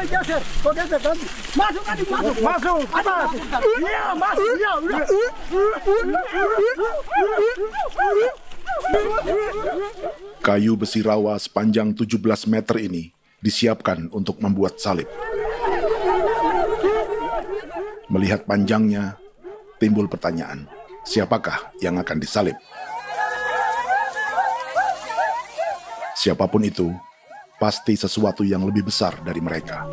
Kau geser kan? Masuk kan? Masuk. Atas. Iya, masuk. Iya, udah. Kayu besi rawa sepanjang 17 meter ini disiapkan untuk membuat salib. Melihat panjangnya, timbul pertanyaan, siapakah yang akan disalib? Siapapun itu, pasti sesuatu yang lebih besar dari mereka.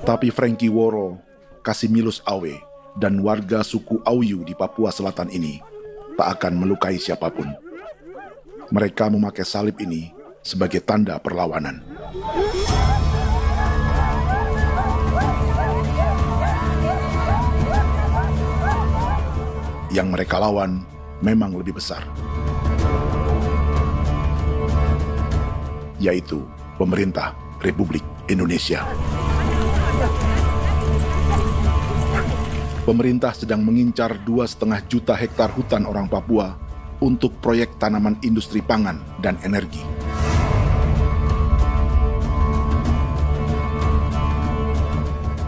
Tapi Frankie Woro, Casimilus Awe, dan warga suku Auyu di Papua Selatan ini tak akan melukai siapapun. Mereka memakai salib ini sebagai tanda perlawanan. Yang mereka lawan memang lebih besar, yaitu pemerintah Republik Indonesia. Pemerintah sedang mengincar 2,5 juta hektar hutan orang Papua untuk proyek tanaman industri pangan dan energi.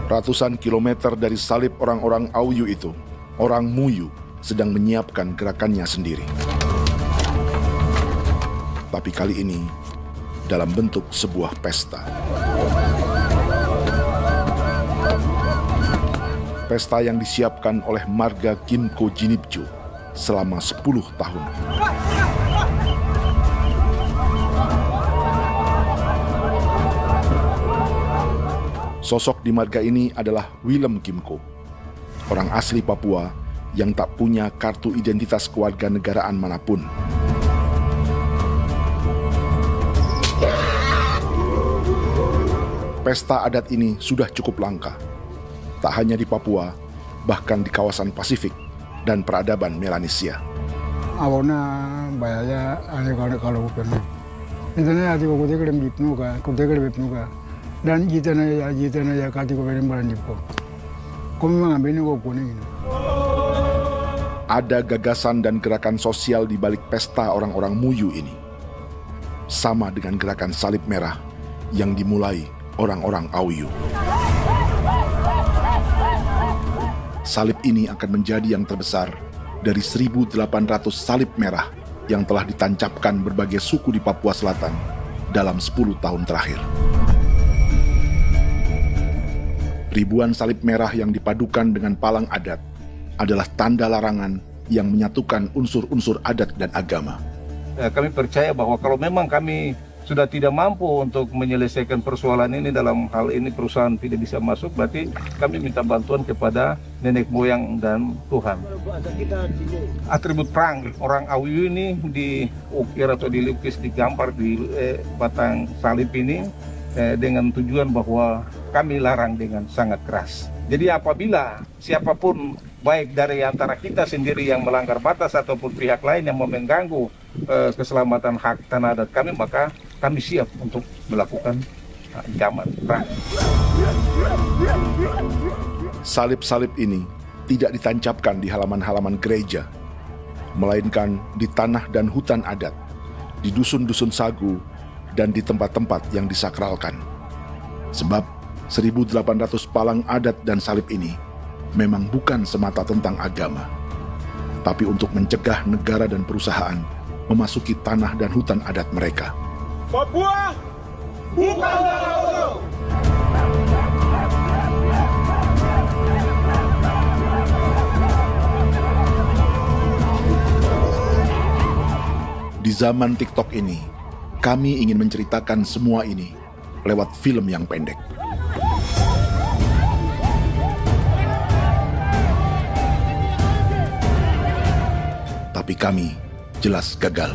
Ratusan kilometer dari salib orang-orang Auyu itu, orang Muyu sedang menyiapkan gerakannya sendiri. Tapi kali ini dalam bentuk sebuah pesta. Pesta yang disiapkan oleh marga Kimco Jinibju selama 10 tahun. Sosok di marga ini adalah Willem Kimco, orang asli Papua yang tak punya kartu identitas kewarganegaraan manapun. Pesta adat ini sudah cukup langka. Tak hanya di Papua, bahkan di kawasan Pasifik dan peradaban Melanesia. Awalnya bayarnya kalau pernah. Itu nih hati aku dekere bipnuka, dan jitana ya kati ko beren baran dipo. Kami mengambil ko kuning. Ada gagasan dan gerakan sosial di balik pesta orang-orang Muyu ini. Sama dengan gerakan salib merah yang dimulai orang-orang Auyu. Salib ini akan menjadi yang terbesar dari 1.800 salib merah yang telah ditancapkan berbagai suku di Papua Selatan dalam 10 tahun terakhir. Ribuan salib merah yang dipadukan dengan palang adat adalah tanda larangan yang menyatukan unsur-unsur adat dan agama. Kami percaya bahwa kalau memang kami sudah tidak mampu untuk menyelesaikan persoalan ini, dalam hal ini perusahaan tidak bisa masuk, berarti kami minta bantuan kepada nenek moyang dan Tuhan. Atribut perang orang Auyu ini diukir atau dilukis, digambar di batang salib ini dengan tujuan bahwa kami larang dengan sangat keras. Jadi apabila siapapun, baik dari antara kita sendiri yang melanggar batas ataupun pihak lain yang mengganggu keselamatan hak tanah adat kami, maka kami siap untuk melakukan ancaman perang. Salib-salib ini tidak ditancapkan di halaman-halaman gereja, melainkan di tanah dan hutan adat, di dusun-dusun sagu, dan di tempat-tempat yang disakralkan. Sebab 1.800 palang adat dan salib ini memang bukan semata tentang agama, tapi untuk mencegah negara dan perusahaan memasuki tanah dan hutan adat mereka. Papua bukan tanah kosong. Di zaman TikTok ini, kami ingin menceritakan semua ini lewat film yang pendek. Tapi kami jelas gagal.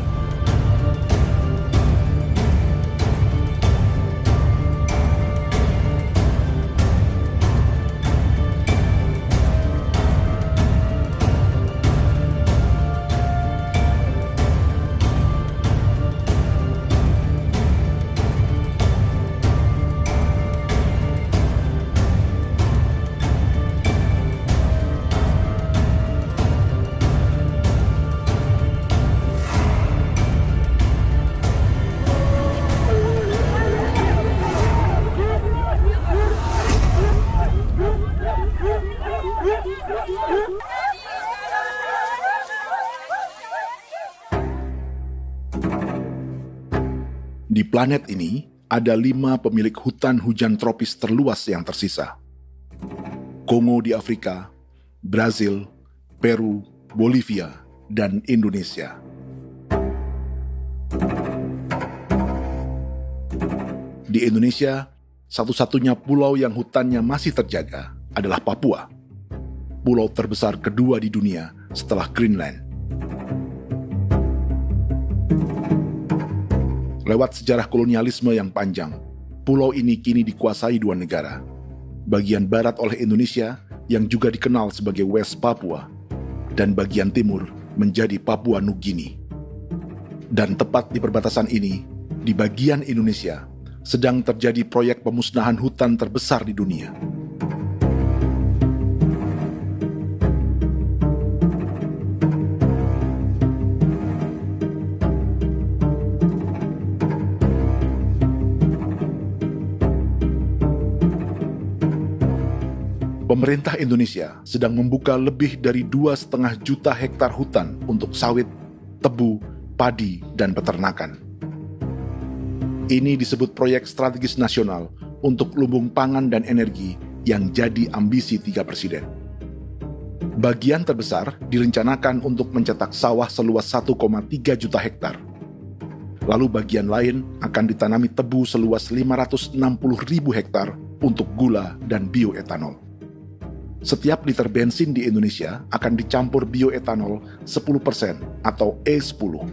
Di planet ini, ada 5 pemilik hutan hujan tropis terluas yang tersisa. Kongo di Afrika, Brazil, Peru, Bolivia, dan Indonesia. Di Indonesia, satu-satunya pulau yang hutannya masih terjaga adalah Papua, pulau terbesar kedua di dunia setelah Greenland. Lewat sejarah kolonialisme yang panjang, pulau ini kini dikuasai 2 negara. Bagian barat oleh Indonesia yang juga dikenal sebagai West Papua, dan bagian timur menjadi Papua Nugini. Dan tepat di perbatasan ini, di bagian Indonesia, sedang terjadi proyek pemusnahan hutan terbesar di dunia. Pemerintah Indonesia sedang membuka lebih dari 2,5 juta hektar hutan untuk sawit, tebu, padi, dan peternakan. Ini disebut proyek strategis nasional untuk lumbung pangan dan energi yang jadi ambisi 3 presiden. Bagian terbesar direncanakan untuk mencetak sawah seluas 1,3 juta hektar. Lalu bagian lain akan ditanami tebu seluas 560.000 hektar untuk gula dan bioetanol. Setiap liter bensin di Indonesia akan dicampur bioetanol 10% atau E10.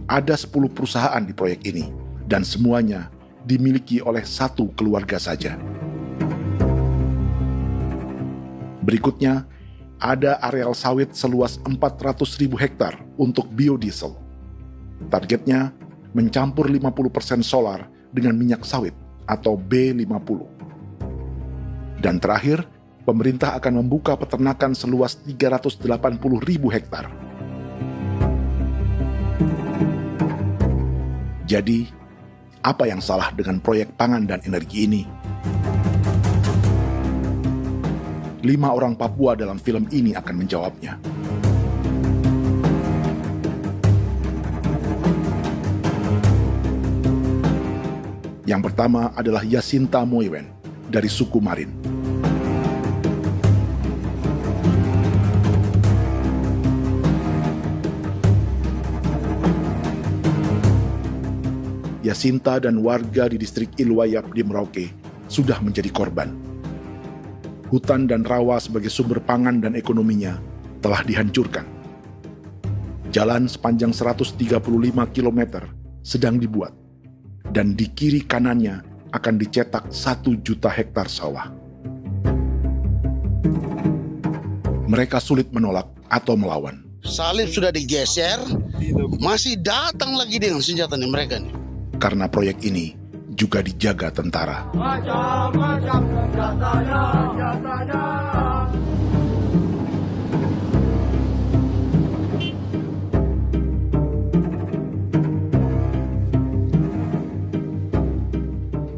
Ada 10 perusahaan di proyek ini, dan semuanya dimiliki oleh 1 keluarga saja. Berikutnya, ada areal sawit seluas 400.000 hektar untuk biodiesel. Targetnya mencampur 50% solar dengan minyak sawit atau B50. Dan terakhir, pemerintah akan membuka peternakan seluas 380.000 hektar. Jadi, apa yang salah dengan proyek pangan dan energi ini? 5 orang Papua dalam film ini akan menjawabnya. Yang pertama adalah Yasinta Moiwen dari suku Marin. Yasinta dan warga di distrik Ilwayap di Merauke sudah menjadi korban. Hutan dan rawa sebagai sumber pangan dan ekonominya telah dihancurkan. Jalan sepanjang 135 km sedang dibuat, dan di kiri kanannya akan dicetak 1 juta hektar sawah. Mereka sulit menolak atau melawan. Salib sudah digeser, masih datang lagi dengan senjata mereka nih. Karena proyek ini juga dijaga tentara. Macam-macam senjatanya.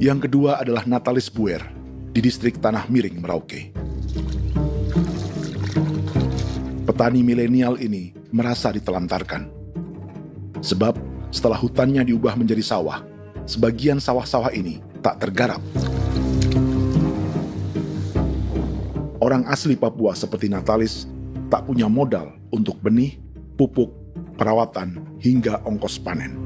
Yang kedua adalah Natalis Buer di distrik Tanah Miring, Merauke. Petani milenial ini merasa ditelantarkan. Sebab setelah hutannya diubah menjadi sawah, sebagian sawah-sawah ini tak tergarap. Orang asli Papua seperti Natalis tak punya modal untuk benih, pupuk, perawatan, hingga ongkos panen.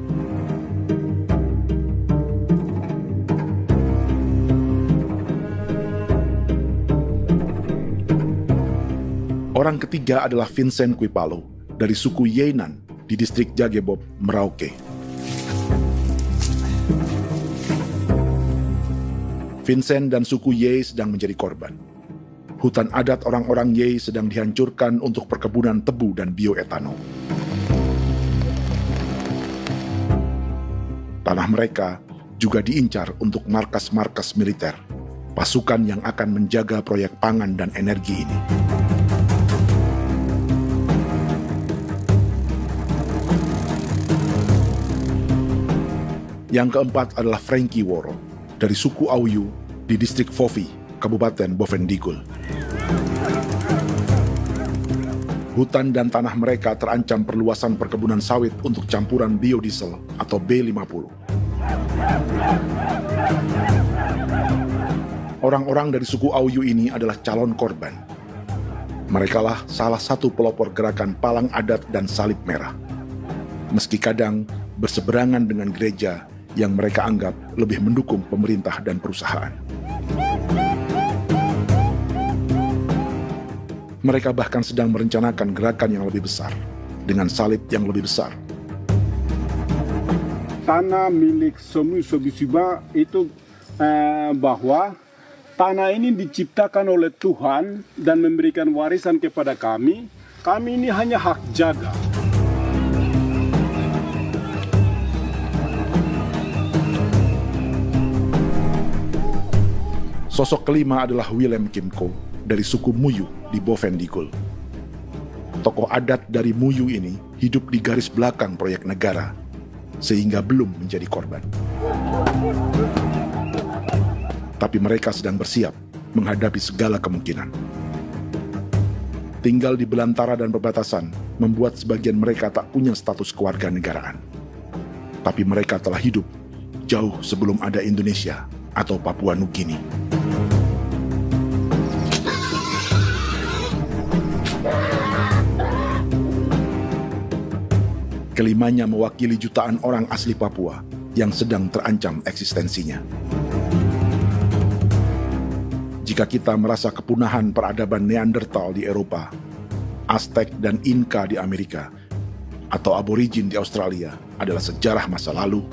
Orang ketiga adalah Vincent Kuipalo dari suku Yenan di distrik Jagebob, Merauke. Vincent dan suku Ye sedang menjadi korban. Hutan adat orang-orang Ye sedang dihancurkan untuk perkebunan tebu dan bioetanol. Tanah mereka juga diincar untuk markas-markas militer, pasukan yang akan menjaga proyek pangan dan energi ini. Yang keempat adalah Frankie Woro dari suku Auyu di distrik Fofi, Kabupaten Bovendigul. Hutan dan tanah mereka terancam perluasan perkebunan sawit untuk campuran biodiesel atau B50. Orang-orang dari suku Auyu ini adalah calon korban. Merekalah salah satu pelopor gerakan Palang Adat dan Salib Merah. Meski kadang berseberangan dengan gereja yang mereka anggap lebih mendukung pemerintah dan perusahaan. Mereka bahkan sedang merencanakan gerakan yang lebih besar, dengan salib yang lebih besar. Tanah milik Somu Sobisiba itu bahwa tanah ini diciptakan oleh Tuhan dan memberikan warisan kepada kami. Kami ini hanya hak jaga. Sosok kelima adalah Willem Kimco dari suku Muyu di Bovendigul. Tokoh adat dari Muyu ini hidup di garis belakang proyek negara, sehingga belum menjadi korban. Tapi mereka sedang bersiap menghadapi segala kemungkinan. Tinggal di belantara dan perbatasan membuat sebagian mereka tak punya status kewarganegaraan. Tapi mereka telah hidup jauh sebelum ada Indonesia atau Papua Nugini. Kelimanya mewakili jutaan orang asli Papua yang sedang terancam eksistensinya. Jika kita merasa kepunahan peradaban Neanderthal di Eropa, Aztec dan Inca di Amerika, atau aborigin di Australia adalah sejarah masa lalu,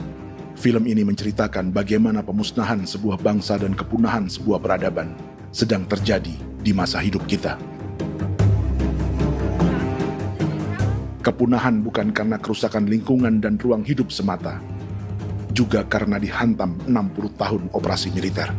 film ini menceritakan bagaimana pemusnahan sebuah bangsa dan kepunahan sebuah peradaban sedang terjadi di masa hidup kita. Kepunahan bukan karena kerusakan lingkungan dan ruang hidup semata, juga karena dihantam 60 tahun operasi militer.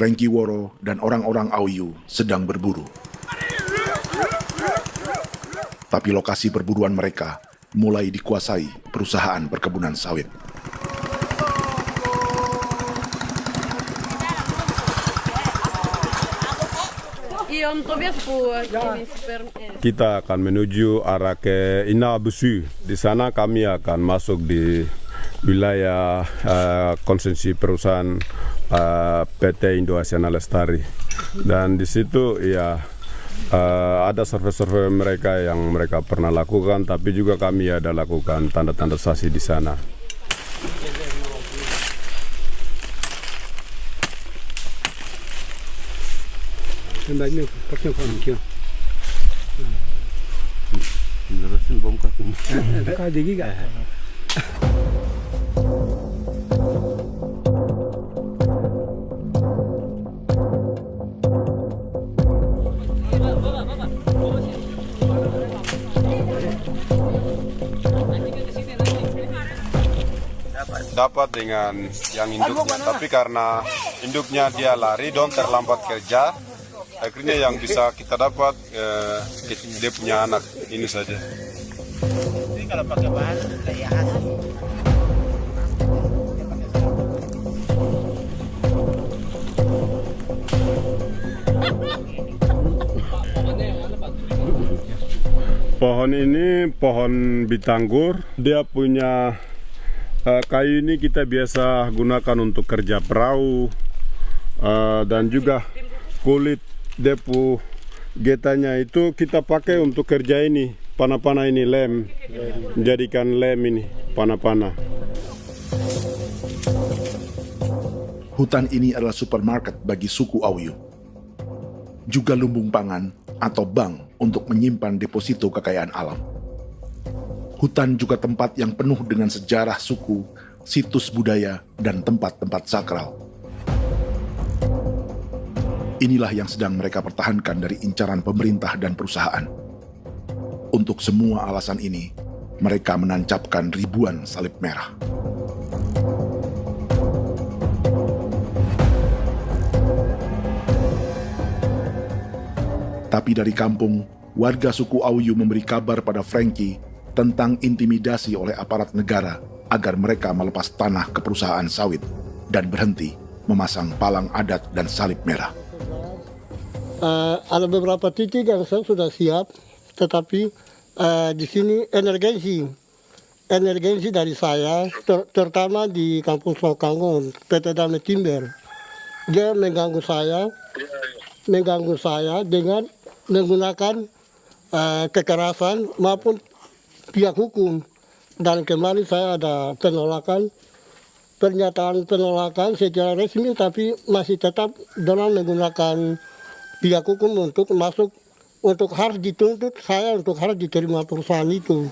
Frankie Woro dan orang-orang Auyu sedang berburu. Tapi lokasi perburuan mereka mulai dikuasai perusahaan perkebunan sawit. Kita akan menuju arah ke Inabusu. Di sana kami akan masuk di wilayah konsesi perusahaan PT Indo Asiana Lestari, dan di situ ya ada survei-survei mereka yang mereka pernah lakukan, tapi juga kami ada lakukan tanda-tanda saksi di sana. Dapat dengan yang induknya, tapi karena induknya dia lari dan terlambat kerja, akhirnya yang bisa kita dapat dia punya anak ini saja. Ini kalau pakai bahan kayak hasil. Pohon ini pohon bitanggur, dia punya kayu ini kita biasa gunakan untuk kerja perahu, dan juga kulit depu getanya itu kita pakai untuk kerja ini, panah-panah ini lem, jadikan lem ini, panah-panah. Hutan ini adalah supermarket bagi suku Auyu. Juga lumbung pangan atau bank untuk menyimpan deposito kekayaan alam. Hutan juga tempat yang penuh dengan sejarah suku, situs budaya, dan tempat-tempat sakral. Inilah yang sedang mereka pertahankan dari incaran pemerintah dan perusahaan. Untuk semua alasan ini, mereka menancapkan ribuan salib merah. Tapi dari kampung, warga suku Auyu memberi kabar pada Frankie tentang intimidasi oleh aparat negara agar mereka melepas tanah ke perusahaan sawit dan berhenti memasang palang adat dan salib merah. Ada beberapa titik yang saya sudah siap, tetapi di sini emergensi dari saya, terutama di Kampung Sokangon, PT Damai Timber. Dia mengganggu saya dengan menggunakan kekerasan maupun pihak hukum. Dan kemarin saya ada pernyataan penolakan secara resmi, tapi masih tetap dengan menggunakan pihak hukum untuk masuk, untuk harus dituntut saya untuk harus diterima perusahaan itu.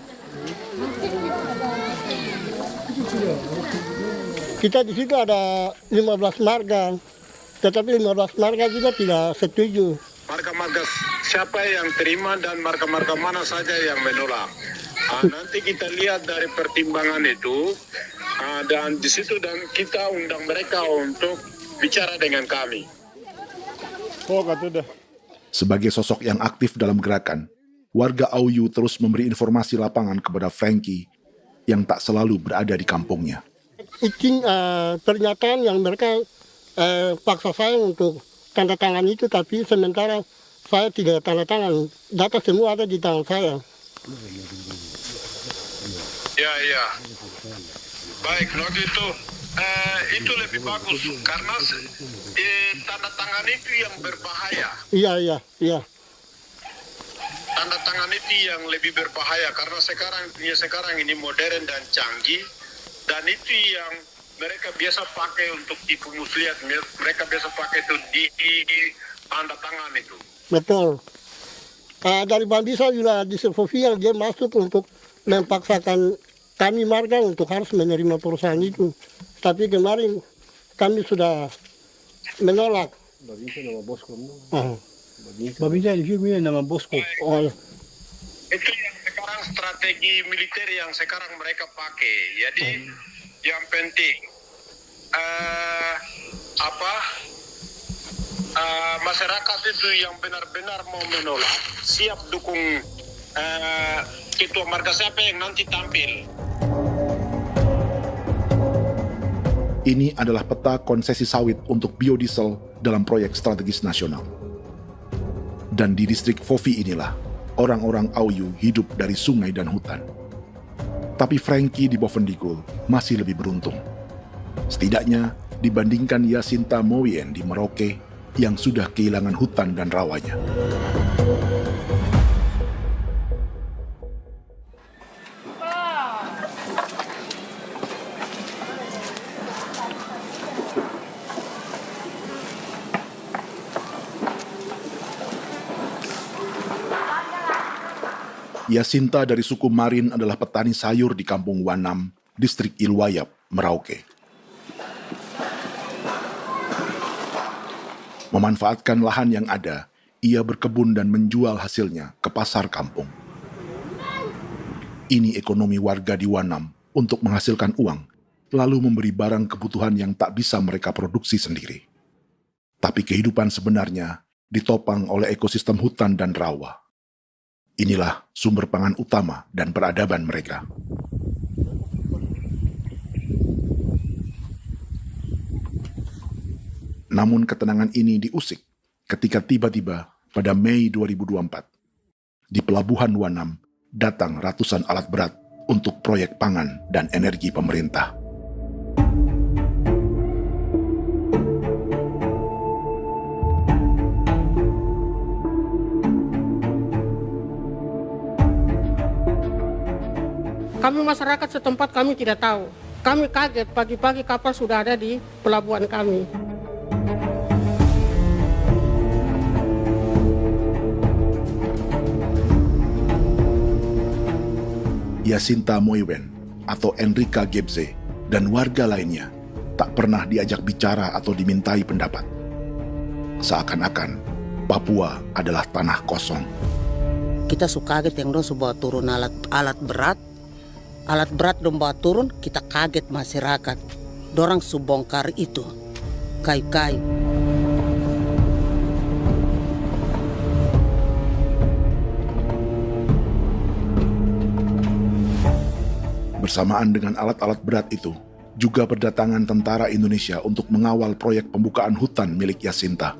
Kita di situ ada 15 marga, tetapi 15 marga juga tidak setuju. Marga-marga siapa yang terima dan marga-marga mana saja yang menolak. Nanti kita lihat dari pertimbangan itu, dan di situ dan kita undang mereka untuk bicara dengan kami. Sebagai sosok yang aktif dalam gerakan, warga Auyu terus memberi informasi lapangan kepada Frankie yang tak selalu berada di kampungnya. Izin pernyataan yang mereka paksa saya untuk tanda tangan itu, tapi sementara saya tidak tanda tangan. Data semua ada di tangan saya. Ya. Baik, kalau gitu itu lebih bagus karena tanda tangan itu yang berbahaya. Iya. Tanda tangan itu yang lebih berbahaya karena sekarang ini modern dan canggih, dan itu yang mereka biasa pakai untuk tipu muslihat. Mereka biasa pakai itu di tanda tangan itu. Betul. Dari Bambisa juga di Sofia dia masuk untuk memaksakan kami marga untuk harus menerima perusahaan itu. Tapi kemarin kami sudah menolak. Babinsa nama Bosco. Babinsa di sini nama Bosco. Itu yang sekarang strategi militer yang sekarang mereka pakai. Jadi yang penting masyarakat itu yang benar-benar mau menolak siap dukung ketua marga siapa yang nanti tampil. Ini adalah peta konsesi sawit untuk biodiesel dalam proyek strategis nasional. Dan di distrik Fofi inilah, orang-orang Auyu hidup dari sungai dan hutan. Tapi Frankie di Bovendigul masih lebih beruntung. Setidaknya dibandingkan Yasinta Moyen di Merauke yang sudah kehilangan hutan dan rawanya. Yasinta dari suku Marin adalah petani sayur di Kampung Wanam, distrik Ilwayap, Merauke. Memanfaatkan lahan yang ada, ia berkebun dan menjual hasilnya ke pasar kampung. Ini ekonomi warga di Wanam untuk menghasilkan uang, lalu memberi barang kebutuhan yang tak bisa mereka produksi sendiri. Tapi kehidupan sebenarnya ditopang oleh ekosistem hutan dan rawa. Inilah sumber pangan utama dan peradaban mereka. Namun ketenangan ini diusik ketika tiba-tiba pada Mei 2024, di Pelabuhan Wanam datang ratusan alat berat untuk proyek pangan dan energi pemerintah. Kami masyarakat setempat kami tidak tahu. Kami kaget pagi-pagi kapal sudah ada di pelabuhan kami. Yasinta Moywen atau Enrika Gebze dan warga lainnya tak pernah diajak bicara atau dimintai pendapat. Seakan-akan Papua adalah tanah kosong. Kita suka kaget yang dong bawa turun alat berat dong bawa turun, kita kaget masyarakat. Dorang subongkar itu kayu-kayu. Bersamaan dengan alat-alat berat itu, juga berdatangan tentara Indonesia untuk mengawal proyek pembukaan hutan milik Jacinta.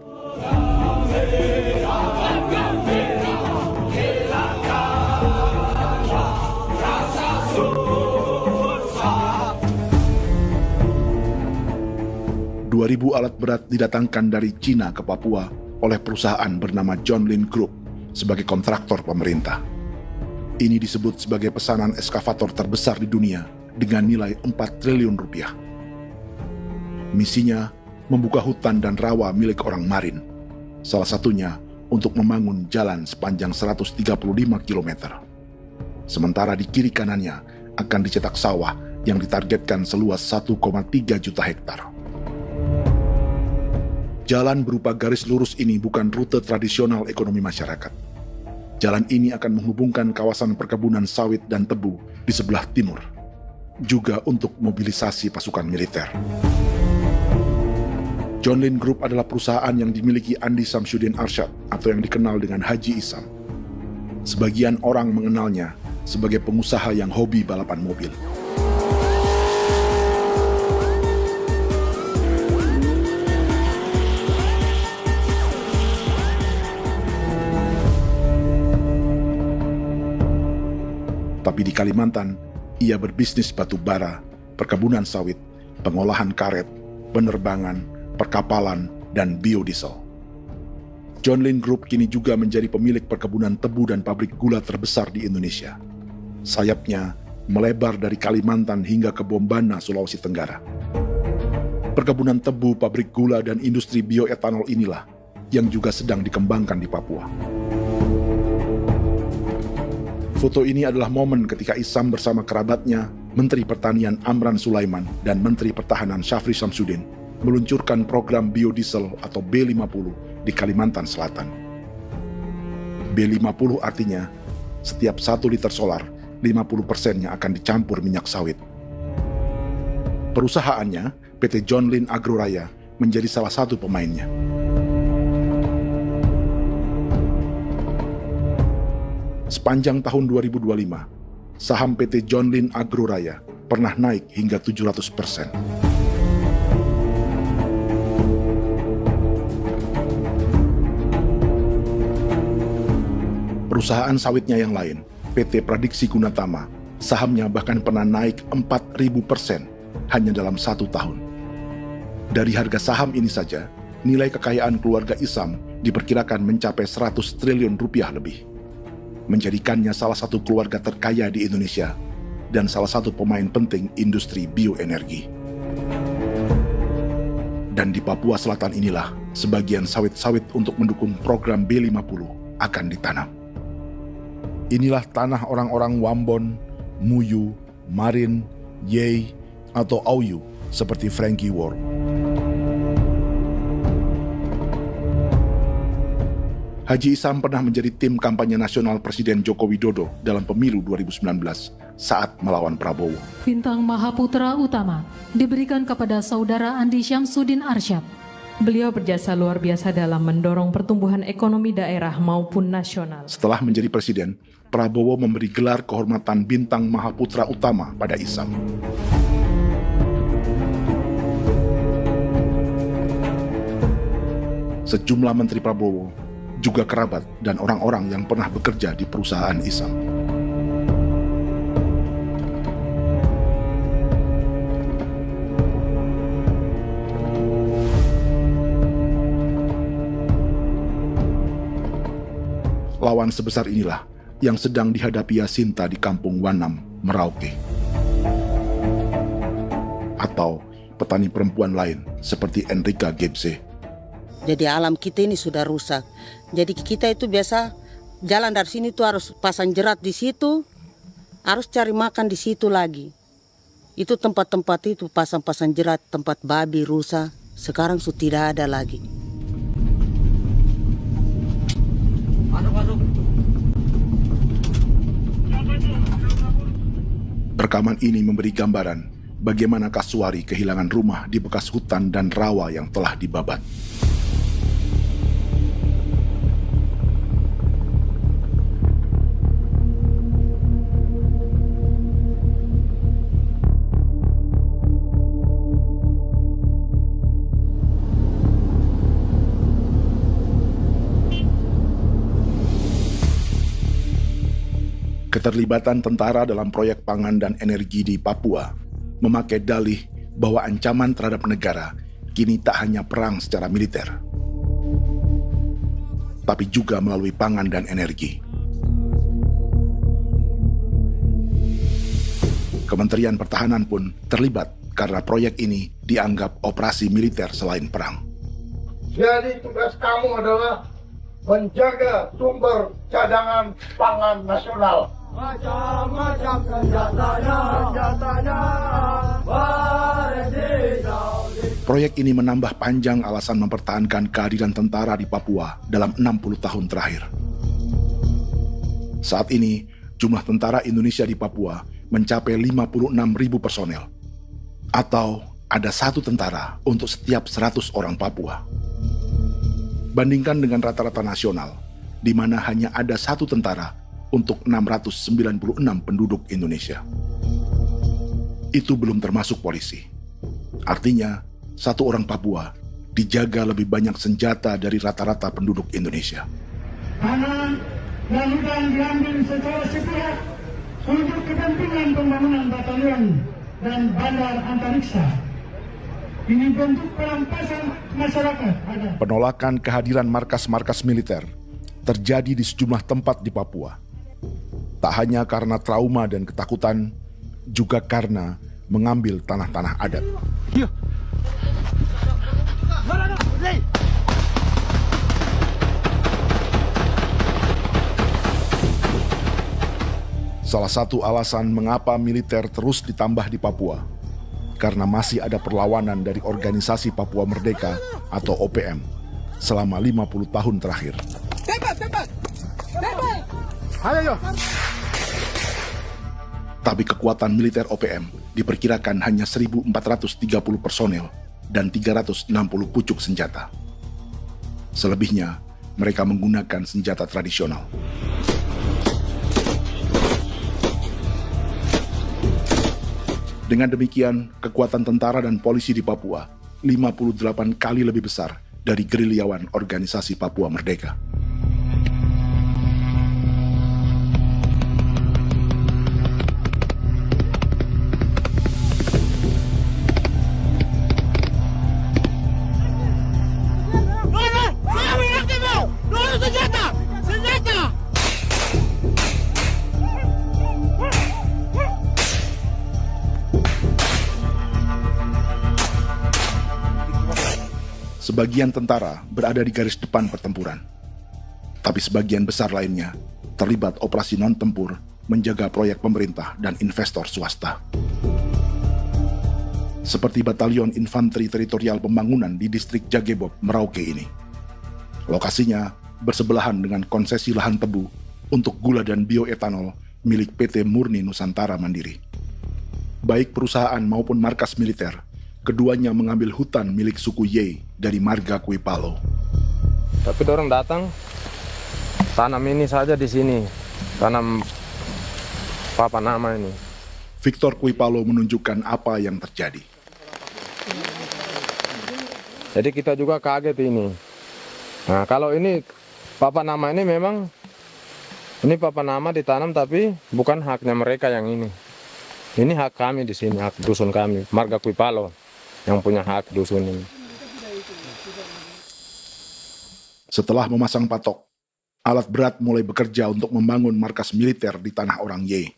Ribu alat berat didatangkan dari Cina ke Papua oleh perusahaan bernama John Lin Group sebagai kontraktor pemerintah. Ini disebut sebagai pesanan eskavator terbesar di dunia dengan nilai 4 triliun rupiah. Misinya membuka hutan dan rawa milik orang Marin, salah satunya untuk membangun jalan sepanjang 135 km. Sementara di kiri kanannya akan dicetak sawah yang ditargetkan seluas 1,3 juta hektar. Jalan berupa garis lurus ini bukan rute tradisional ekonomi masyarakat. Jalan ini akan menghubungkan kawasan perkebunan sawit dan tebu di sebelah timur, juga untuk mobilisasi pasukan militer. John Lin Group adalah perusahaan yang dimiliki Andi Samsudin Arsyad atau yang dikenal dengan Haji Isam. Sebagian orang mengenalnya sebagai pengusaha yang hobi balapan mobil. Tapi di Kalimantan, ia berbisnis batu bara, perkebunan sawit, pengolahan karet, penerbangan, perkapalan, dan biodiesel. John Lin Group kini juga menjadi pemilik perkebunan tebu dan pabrik gula terbesar di Indonesia. Sayapnya melebar dari Kalimantan hingga ke Bombana, Sulawesi Tenggara. Perkebunan tebu, pabrik gula, dan industri bioetanol inilah yang juga sedang dikembangkan di Papua. Foto ini adalah momen ketika Isam bersama kerabatnya, Menteri Pertanian Amran Sulaiman dan Menteri Pertahanan Syafri Samsudin meluncurkan program biodiesel atau B50 di Kalimantan Selatan. B50 artinya setiap 1 liter solar, 50%-nya akan dicampur minyak sawit. Perusahaannya, PT John Lin Agroraya, menjadi salah satu pemainnya. Sepanjang tahun 2025, saham PT John Lin Agroraya pernah naik hingga 700%. Perusahaan sawitnya yang lain, PT Pradiksi Gunatama, sahamnya bahkan pernah naik 4.000% hanya dalam 1 tahun. Dari harga saham ini saja, nilai kekayaan keluarga Isam diperkirakan mencapai 100 triliun rupiah lebih, menjadikannya salah satu keluarga terkaya di Indonesia dan salah satu pemain penting industri bioenergi. Dan di Papua Selatan inilah sebagian sawit-sawit untuk mendukung program B50 akan ditanam. Inilah tanah orang-orang Wambon, Muyu, Marin, Yei, atau Auyu seperti Frankie Ward. Haji Isam pernah menjadi tim kampanye nasional Presiden Joko Widodo dalam pemilu 2019 saat melawan Prabowo. Bintang Mahaputra Utama diberikan kepada Saudara Andi Syamsuddin Arsyad. Beliau berjasa luar biasa dalam mendorong pertumbuhan ekonomi daerah maupun nasional. Setelah menjadi presiden, Prabowo memberi gelar kehormatan Bintang Mahaputra Utama pada Isam. Sejumlah menteri Prabowo, juga kerabat dan orang-orang yang pernah bekerja di perusahaan Isam. Lawan sebesar inilah yang sedang dihadapi Jacinta di kampung Wanam, Merauke. Atau petani perempuan lain seperti Enrika Gebse. Jadi alam kita ini sudah rusak. Jadi kita itu biasa jalan dari sini tuh harus pasang jerat di situ, harus cari makan di situ lagi. Itu tempat-tempat itu pasang-pasang jerat, tempat babi, rusa, sekarang sudah tidak ada lagi. Rekaman ini memberi gambaran bagaimana Kasuari kehilangan rumah di bekas hutan dan rawa yang telah dibabat. Keterlibatan tentara dalam proyek pangan dan energi di Papua memakai dalih bahwa ancaman terhadap negara kini tak hanya perang secara militer, tapi juga melalui pangan dan energi. Kementerian Pertahanan pun terlibat karena proyek ini dianggap operasi militer selain perang. Jadi tugas kamu adalah menjaga sumber cadangan pangan nasional. Macam-macam senjatanya, Proyek ini menambah panjang alasan mempertahankan kehadiran tentara di Papua dalam 60 tahun terakhir. Saat ini, jumlah tentara Indonesia di Papua mencapai 56.000 personel, atau ada 1 tentara untuk setiap 100 orang Papua. Bandingkan dengan rata-rata nasional, di mana hanya ada 1 tentara untuk 696 penduduk Indonesia. Itu belum termasuk polisi. Artinya, 1 orang Papua dijaga lebih banyak senjata dari rata-rata penduduk Indonesia. Tanah dan hutan diambil secara sepihak untuk kepentingan pembangunan batalion dan bandar antariksa. Ini bentuk perampasan masyarakat. Penolakan kehadiran markas-markas militer terjadi di sejumlah tempat di Papua. Tak hanya karena trauma dan ketakutan, juga karena mengambil tanah-tanah adat. Salah satu alasan mengapa militer terus ditambah di Papua, karena masih ada perlawanan dari Organisasi Papua Merdeka atau OPM selama 50 tahun terakhir. Ayo. Tapi kekuatan militer OPM diperkirakan hanya 1.430 personel dan 360 pucuk senjata. Selebihnya, mereka menggunakan senjata tradisional. Dengan demikian, kekuatan tentara dan polisi di Papua 58 kali lebih besar dari gerilyawan Organisasi Papua Merdeka. Sebagian tentara berada di garis depan pertempuran, tapi sebagian besar lainnya terlibat operasi non-tempur menjaga proyek pemerintah dan investor swasta. Seperti Batalion Infanteri Teritorial Pembangunan di distrik Jagebob, Merauke ini. Lokasinya bersebelahan dengan konsesi lahan tebu untuk gula dan bioetanol milik PT Murni Nusantara Mandiri. Baik perusahaan maupun markas militer, keduanya mengambil hutan milik suku Ye dari marga Kuipalo. Tapi orang datang tanam ini saja di sini, tanam papan nama ini. Victor Kuipalo menunjukkan apa yang terjadi. Jadi kita juga kaget ini. Nah, kalau ini papan nama ini memang ini papan nama ditanam tapi bukan haknya mereka yang ini. Ini hak kami di sini, hak dusun kami, marga Kuipalo yang punya hak dusun ini. Setelah memasang patok, alat berat mulai bekerja untuk membangun markas militer di tanah orang Ye.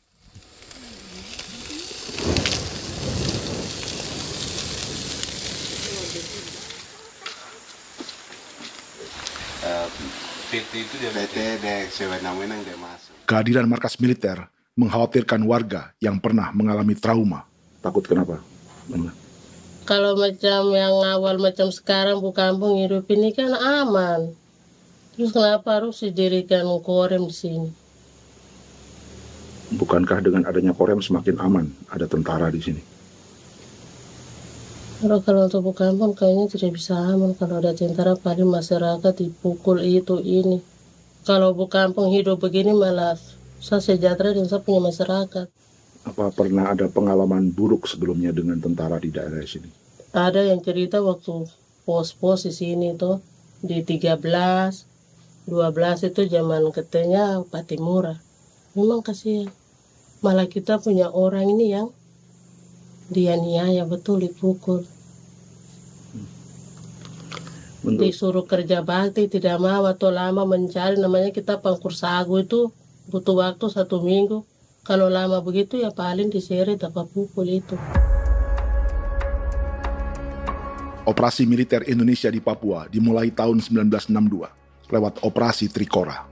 Kehadiran markas militer mengkhawatirkan warga yang pernah mengalami trauma. Takut kenapa? Kalau macam yang awal macam sekarang bu kampung hidup ini kan aman. Terus kenapa harus didirikan korem di sini? Bukankah dengan adanya Korem semakin aman ada tentara di sini? Kalau untuk kampung kayaknya tidak bisa aman kalau ada tentara, paling masyarakat dipukul itu ini. Kalau kampung hidup begini malah saya sejahtera dan saya punya masyarakat. Apa pernah ada pengalaman buruk sebelumnya dengan tentara di daerah sini? Ada yang cerita waktu pos-pos di sini tuh di 13, 12 itu zaman katanya Patimura. Memang kasihan. Malah kita punya orang ini yang dianiaya betul, dipukul. Disuruh kerja bakti tidak mau atau lama mencari, namanya kita pangkur sagu itu butuh waktu 1 minggu. Kalau lama begitu ya paling diseret apa pukul itu. Operasi militer Indonesia di Papua dimulai tahun 1962 lewat Operasi Trikora.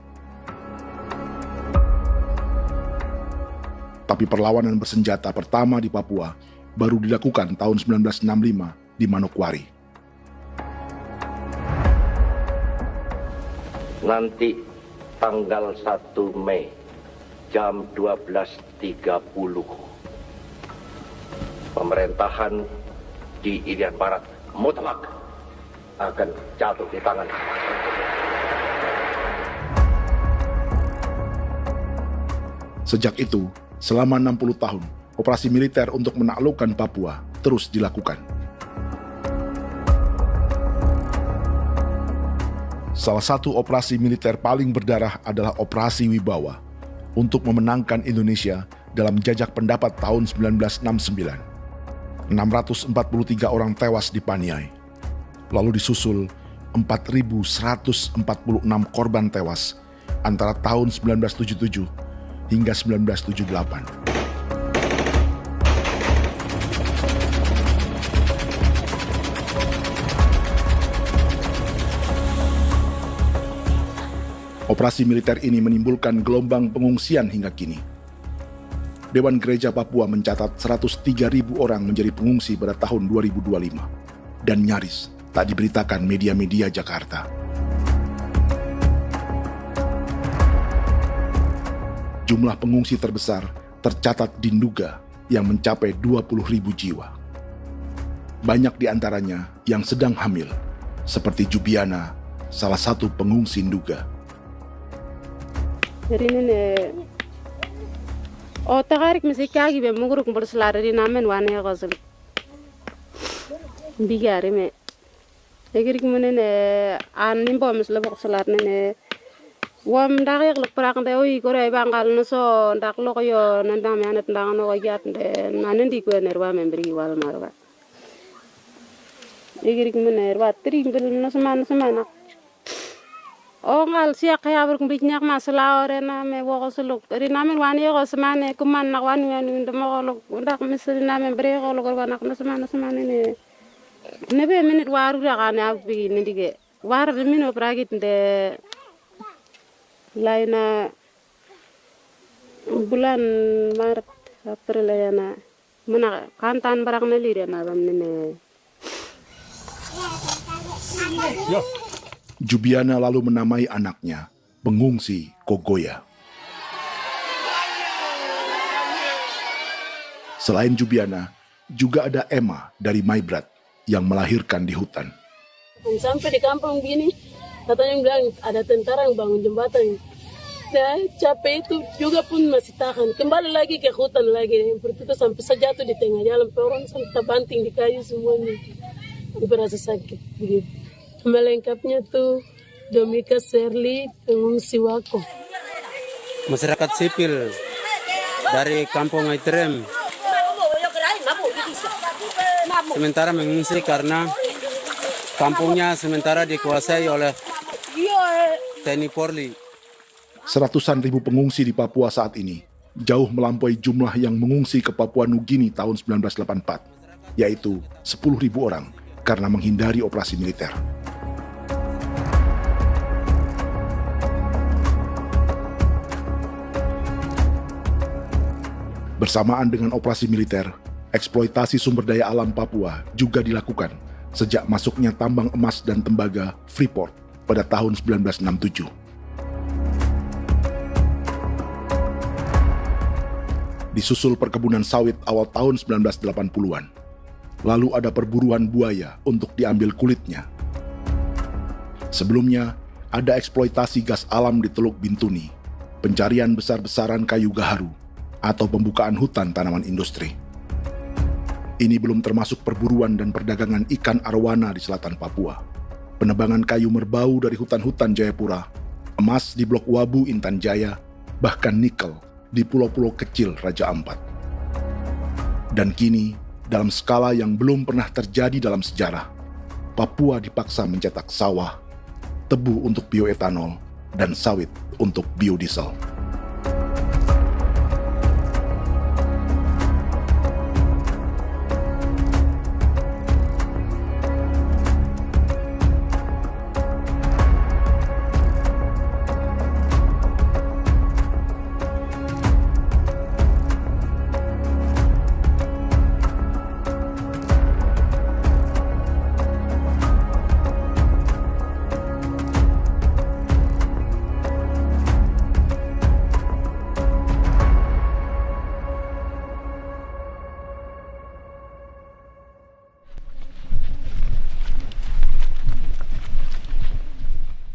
Tapi perlawanan bersenjata pertama di Papua baru dilakukan tahun 1965 di Manokwari. Nanti tanggal 1 Mei jam 12.30 pemerintahan di Irian Barat mutlak akan jatuh di tangan. Sejak itu, selama 60 tahun, operasi militer untuk menaklukkan Papua terus dilakukan. Salah satu operasi militer paling berdarah adalah Operasi Wibawa untuk memenangkan Indonesia dalam jajak pendapat tahun 1969. 643 orang tewas di Paniai. Lalu disusul 4.146 korban tewas antara tahun 1977 hingga 1978. Operasi militer ini menimbulkan gelombang pengungsian hingga kini. Dewan Gereja Papua mencatat 103.000 orang menjadi pengungsi pada tahun 2025 dan nyaris tak diberitakan media-media Jakarta. Jumlah pengungsi terbesar tercatat di Nduga yang mencapai 20.000 jiwa. Banyak di antaranya yang sedang hamil, seperti Jubiana, salah satu pengungsi Nduga. Jadi ini tagarik mesti kagi be muguruk berselari di namen wane gosel bigari me egirik menene an nimbo misle bok selar nene wam dak yak lek prak de oi kore bangal no so dak lo yo nandam yanet ndang no yat de nanen di ko nerwa membri wal marwa egirik menene wa tri bel no semana ngal siya kaya berkumpit nyak masalah orena me wako suluk ri namen wani ko semane kuman nak wani wani ndemo ko ndak misri namen bre ko lo nak na semana ne nebe minit waru ra kana bi ni dige war be mino pragit de laina bulan Maret April yana mana kantan barak na lire na bam ne yo. Jubiana lalu menamai anaknya pengungsi Kogoya. Selain Jubiana, juga ada Emma dari Maibrat yang melahirkan di hutan. Sampai di kampung gini, katanya bilang ada tentara yang bangun jembatan. Nah, capek itu juga pun masih tahan. Kembali lagi ke hutan lagi. Seperti itu sampai sejatuh di tengah jalan. Orang sampai terbanting di kayu semuanya. Berasa sakit begitu. Melengkapnya tuh Domika Serli, pengungsi Wako. Masyarakat sipil dari kampung Aitrem sementara mengungsi karena kampungnya sementara dikuasai oleh TNI Polri. Seratusan ribu pengungsi di Papua saat ini jauh melampaui jumlah yang mengungsi ke Papua Nugini tahun 1984, yaitu 10.000 orang karena menghindari operasi militer. Bersamaan dengan operasi militer, eksploitasi sumber daya alam Papua juga dilakukan sejak masuknya tambang emas dan tembaga Freeport pada tahun 1967. Disusul perkebunan sawit awal tahun 1980-an. Lalu ada perburuan buaya untuk diambil kulitnya. Sebelumnya, ada eksploitasi gas alam di Teluk Bintuni, pencarian besar-besaran kayu gaharu, atau pembukaan hutan tanaman industri. Ini belum termasuk perburuan dan perdagangan ikan arwana di selatan Papua, penebangan kayu merbau dari hutan-hutan Jayapura, emas di Blok Wabu Intan Jaya, bahkan nikel di pulau-pulau kecil Raja Ampat. Dan kini, dalam skala yang belum pernah terjadi dalam sejarah, Papua dipaksa mencetak sawah, tebu untuk bioetanol, dan sawit untuk biodiesel.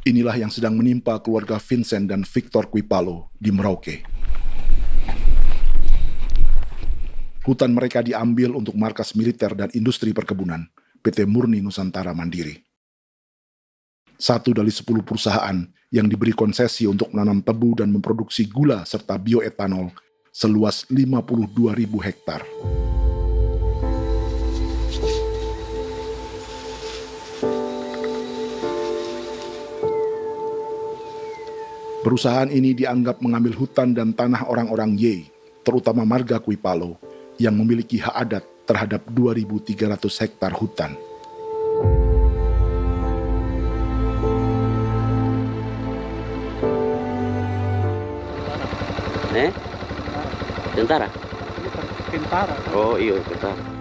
Inilah yang sedang menimpa keluarga Vincent dan Victor Kuipalo di Merauke. Hutan mereka diambil untuk markas militer dan industri perkebunan, PT Murni Nusantara Mandiri. 1 dari 10 perusahaan yang diberi konsesi untuk menanam tebu dan memproduksi gula serta bioetanol seluas 52.000 hektar. Perusahaan ini dianggap mengambil hutan dan tanah orang-orang Ye, terutama marga Kuipalo, yang memiliki hak adat terhadap 2.300 hektar hutan. Tentara? Tentara. Oh iya, tentara.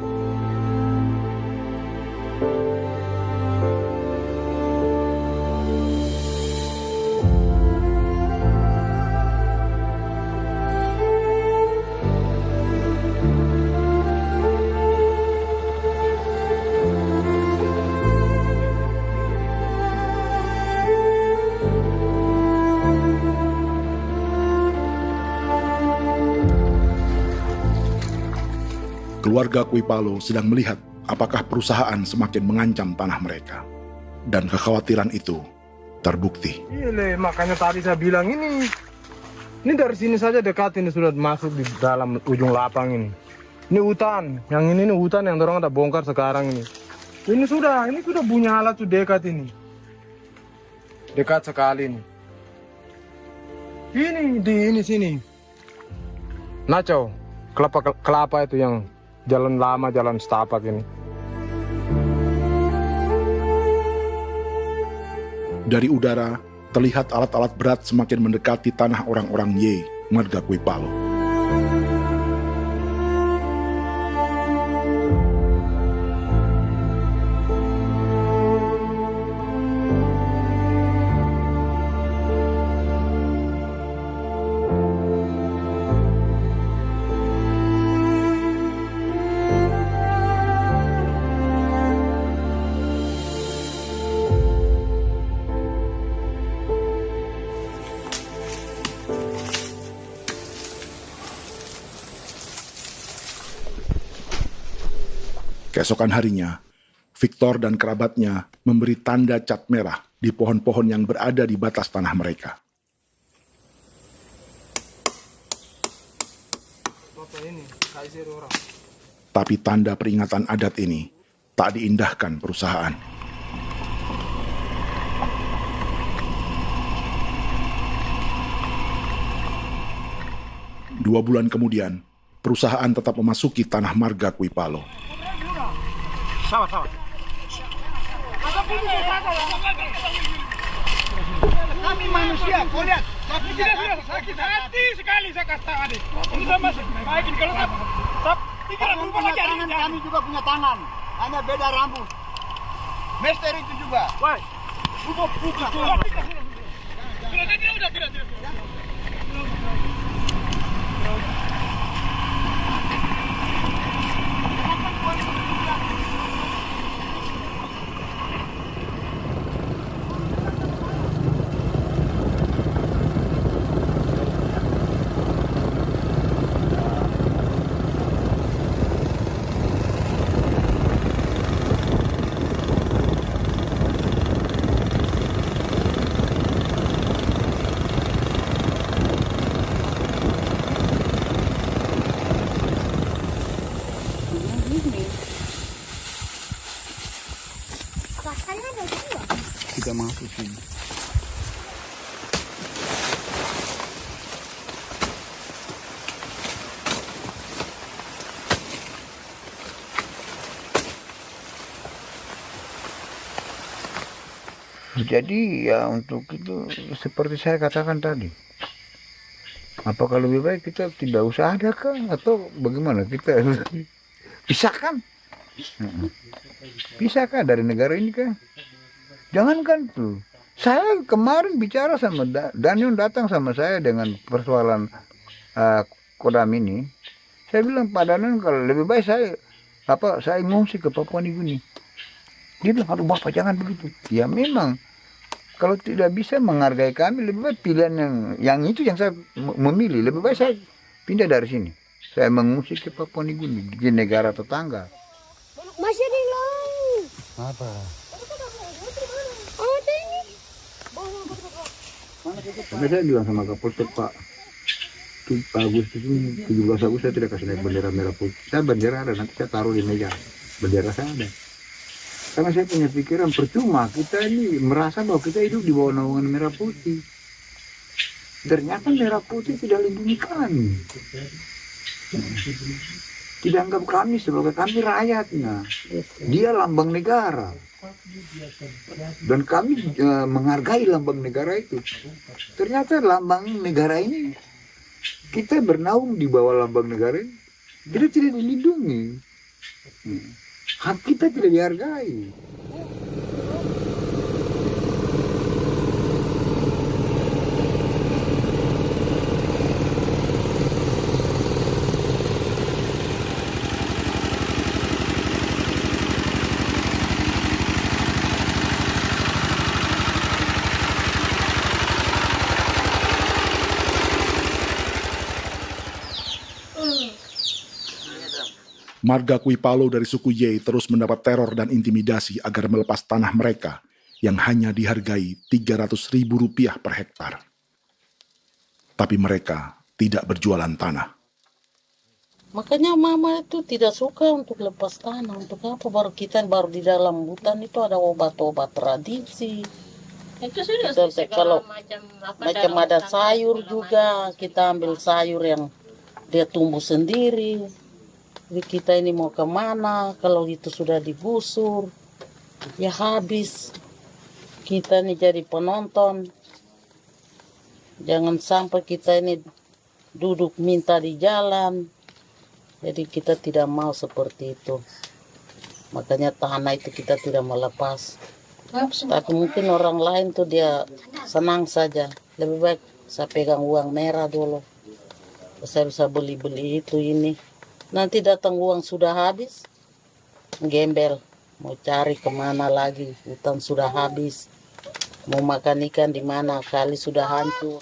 Keluarga Kuipalo sedang melihat apakah perusahaan semakin mengancam tanah mereka. Dan kekhawatiran itu terbukti. Iya, makanya tadi saya bilang ini dari sini saja dekat, ini sudah masuk di dalam ujung lapang ini. Ini hutan, yang ini hutan yang orang ada bongkar sekarang ini. Ini sudah punya alat sudah dekat ini. Dekat sekali ini. Ini sini. Nacau, kelapa itu yang jalan lama, jalan setapak ini. Dari udara, terlihat alat-alat berat semakin mendekati tanah orang-orang Ye, marga Kuipalo. Keesokan harinya, Victor dan kerabatnya memberi tanda cat merah di pohon-pohon yang berada di batas tanah mereka. Tapi tanda peringatan adat ini tak diindahkan perusahaan. Dua bulan kemudian, perusahaan tetap memasuki tanah marga Kuipalo. Sama. Kami manusia, kau lihat. Tapi sudah sakit hati sekali saya kata adik. Ini sama baik kalau pikiran berubah lagi. Kami juga punya tangan, hanya beda rambut. Mister itu juga. Wah, buka. Tidak. Jadi ya untuk itu seperti saya katakan tadi, apakah lebih baik kita tidak usah ada kan atau bagaimana, kita pisahkan, pisahkan dari negara ini kan? Jangankan tuh, saya kemarin bicara sama Daniel, datang sama saya dengan persoalan Kodam ini. Saya bilang Pak Daniel, kalau lebih baik saya ngungsi ke Papua Nugini. Dia bilang, aduh Bapak jangan begitu. Ya memang, kalau tidak bisa menghargai kami, lebih baik pilihan yang itu yang saya memilih. Lebih baik saya pindah dari sini. Saya mengungsi ke Papua Nugini, di negara tetangga. Masih di laut. Apa? Oh, ini. Sampai saya bilang sama Kapolsek Pak Agustus ini, 17 Agustus saya tidak kasih naik bendera merah putih. Saya bendera ada, nanti saya taruh di meja. Bendera saya ada. Karena saya punya pikiran percuma kita ini merasa bahwa kita hidup di bawah naungan merah putih. Ternyata merah putih tidak lindungi kami. Tidak anggap kami sebagai kami rakyatnya. Dia lambang negara. Dan kami menghargai lambang negara itu. Ternyata lambang negara ini, kita bernaung di bawah lambang negara ini, kita tidak dilindungi. Hak kita tidak dihargai. Marga Kuipalo dari suku Ye terus mendapat teror dan intimidasi agar melepas tanah mereka yang hanya dihargai Rp300.000 per hektar. Tapi mereka tidak berjualan tanah. Makanya mama itu tidak suka untuk lepas tanah. Untuk apa? Baru di dalam hutan itu ada obat-obat tradisi. Itu sudah Kalau macam ada sayur juga, kita ambil sayur yang dia tumbuh sendiri. Jadi kita ini mau kemana, kalau itu sudah digusur, ya habis. Kita ini jadi penonton. Jangan sampai kita ini duduk minta di jalan. Jadi kita tidak mau seperti itu. Makanya tanah itu kita tidak melepas. Tapi mungkin orang lain tuh dia senang saja. Lebih baik saya pegang uang merah dulu. Saya bisa beli-beli itu ini. Nanti datang uang sudah habis, gembel, mau cari kemana lagi, hutan sudah habis, mau makan ikan di mana, kali sudah hancur.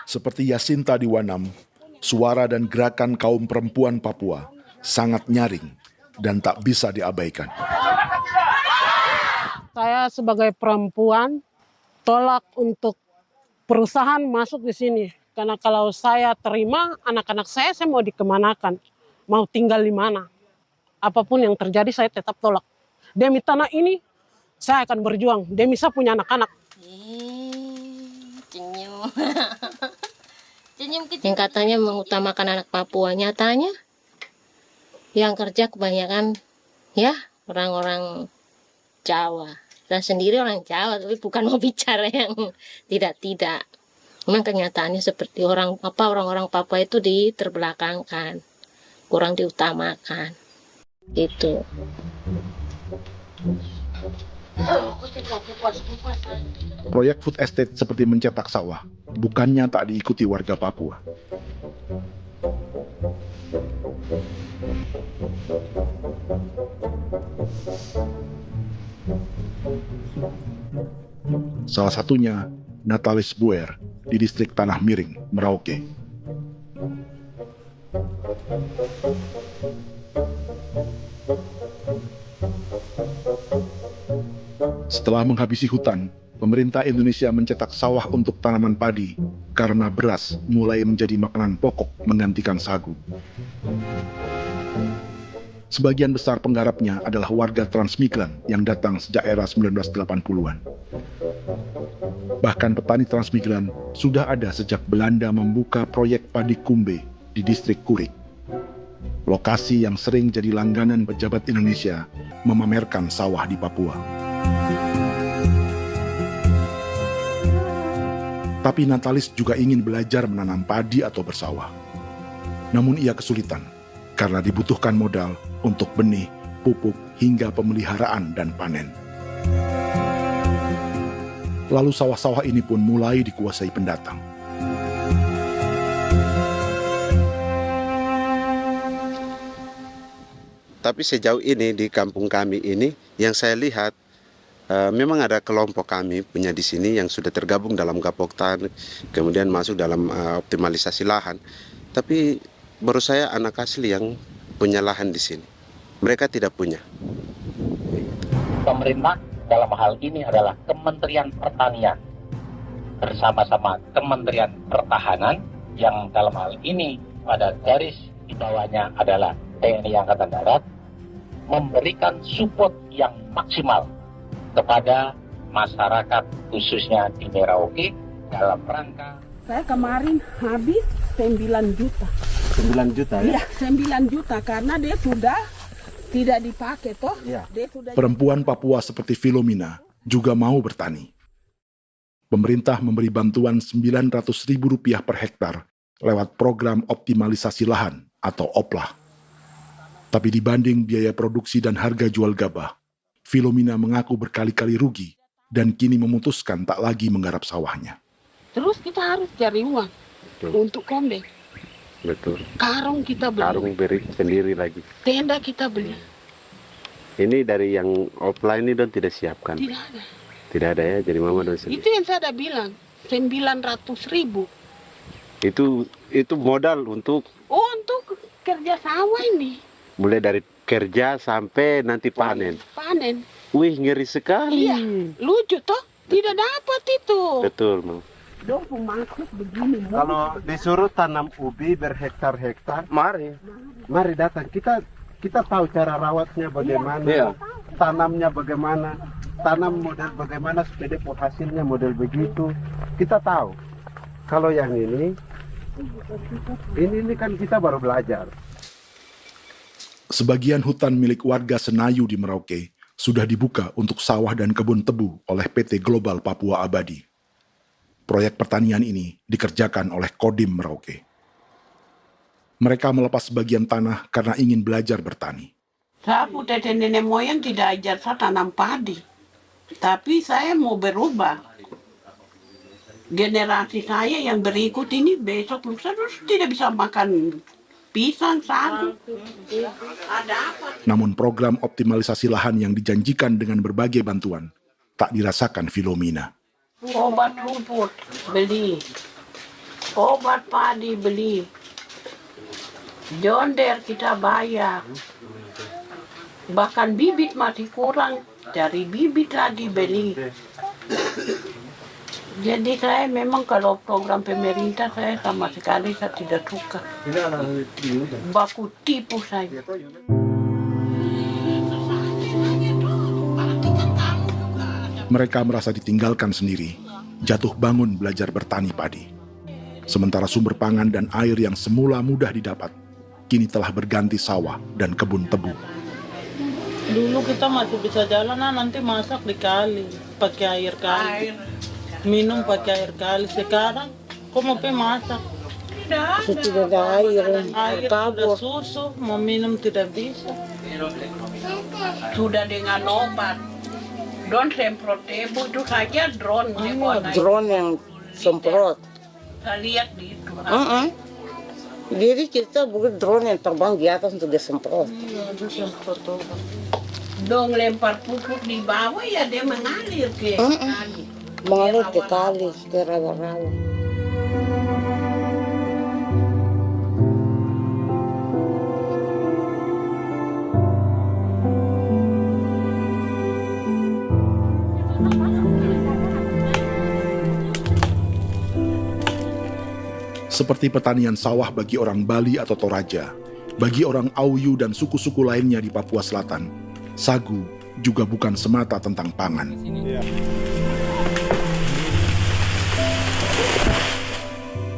Seperti Yasinta di Wanam, suara dan gerakan kaum perempuan Papua sangat nyaring dan tak bisa diabaikan. Saya sebagai perempuan tolak untuk perusahaan masuk di sini. Karena kalau saya terima anak-anak saya mau dikemanakan, mau tinggal di mana. Apapun yang terjadi saya tetap tolak. Demi tanah ini saya akan berjuang, demi saya punya anak-anak. Yang katanya mengutamakan anak Papua, nyatanya yang kerja kebanyakan ya orang-orang Jawa. Dan sendiri orang Jawa, tapi bukan mau bicara yang tidak-tidak. Memang kenyataannya seperti orang-orang Papua itu diterbelakangkan, kurang diutamakan, gitu. Proyek food estate seperti mencetak sawah, bukannya tak diikuti warga Papua. Salah satunya Natalis Buer di distrik Tanah Miring, Merauke. Setelah menghabisi hutan, pemerintah Indonesia mencetak sawah untuk tanaman padi karena beras mulai menjadi makanan pokok menggantikan sagu. Sebagian besar penggarapnya adalah warga transmigran yang datang sejak era 1980-an. Bahkan petani transmigran sudah ada sejak Belanda membuka proyek padi kumbe di distrik Kurik. lokasi yang sering jadi langganan pejabat Indonesia memamerkan sawah di Papua. Tapi Natalis juga ingin belajar menanam padi atau bersawah. Namun ia kesulitan karena dibutuhkan modal untuk benih, pupuk, hingga pemeliharaan dan panen. Lalu sawah-sawah ini pun mulai dikuasai pendatang. Tapi sejauh ini di kampung kami ini yang saya lihat memang ada kelompok kami punya di sini yang sudah tergabung dalam Gapoktan, kemudian masuk dalam optimalisasi lahan. Tapi baru saya anak asli yang punya lahan di sini. Mereka tidak punya. Pemerintah dalam hal ini adalah Kementerian Pertanian bersama-sama Kementerian Pertahanan yang dalam hal ini pada garis di bawahnya adalah TNI Angkatan Darat, memberikan support yang maksimal kepada masyarakat khususnya di Merauke dalam rangka. Saya kemarin habis 9 juta. 9 juta ya? Iya, 9 juta karena dia sudah tidak dipakai toh. Ya. Dia sudah... Perempuan Papua seperti Filomena juga mau bertani. Pemerintah memberi bantuan Rp900.000 per hektar lewat program optimalisasi lahan atau OPLAH. Tapi dibanding biaya produksi dan harga jual gabah, Filomena mengaku berkali-kali rugi dan kini memutuskan tak lagi menggarap sawahnya. Terus kita harus cari uang untuk kombeng. Betul. Karung kita beli. Karung beri sendiri lagi. Tenda kita beli. Ini dari yang offline ini don tidak siapkan. Tidak ada. Tidak ada ya, jadi mama don sendiri. Itu yang saya udah bilang, 900.000. Itu modal untuk kerja sawah ini. Mulai dari kerja sampai nanti panen. Panen. Wih, ngeri sekali. Iya, lucu toh? Tidak dapat itu. Betul, Mam. Dong maksud begini. Kalau disuruh tanam ubi berhektar-hektar, mari datang. Kita tahu cara rawatnya bagaimana, iya. Tanamnya bagaimana, tanam model bagaimana supaya hasilnya model begitu. Kita tahu. Kalau yang ini kan kita baru belajar. Sebagian hutan milik warga Senayu di Merauke sudah dibuka untuk sawah dan kebun tebu oleh PT Global Papua Abadi. Proyek pertanian ini dikerjakan oleh Kodim Merauke. Mereka melepas sebagian tanah karena ingin belajar bertani. Saya punya nenek moyang tidak ajar saya tanam padi. Tapi saya mau berubah. Generasi saya yang berikut ini besok lusa tidak bisa makan pisang, sagu. Ada apa? Namun program optimalisasi lahan yang dijanjikan dengan berbagai bantuan tak dirasakan Filomena. Obat rumput beli, obat padi beli, jonder kita bayar, bahkan bibit masih kurang, cari bibit lagi beli. Jadi saya memang kalau program pemerintah saya sama sekali saya tidak suka. Baku tipu saya. Mereka merasa ditinggalkan sendiri, jatuh bangun belajar bertani padi. Sementara sumber pangan dan air yang semula mudah didapat, kini telah berganti sawah dan kebun tebu. Dulu kita masih bisa jalan, nanti masak di kali, pakai air kali. Minum pakai air kali. Sekarang kok mau masak? Tidak ada air. Air sudah susu, mau minum tidak bisa. Sudah dengan obat. Don semprot debu itu saja drone. Drone yang semprot. Saya lihat di itu. Jadi kita bukan drone yang terbang di atas untuk disemprot. Iya, ada semprot obat. Dong lempar pupuk di bawah ya dia mengalir ke kali. Mengalir ke kali, ke rawa-rawa. Seperti pertanian sawah bagi orang Bali atau Toraja, bagi orang Auyu dan suku-suku lainnya di Papua Selatan, sagu juga bukan semata tentang pangan.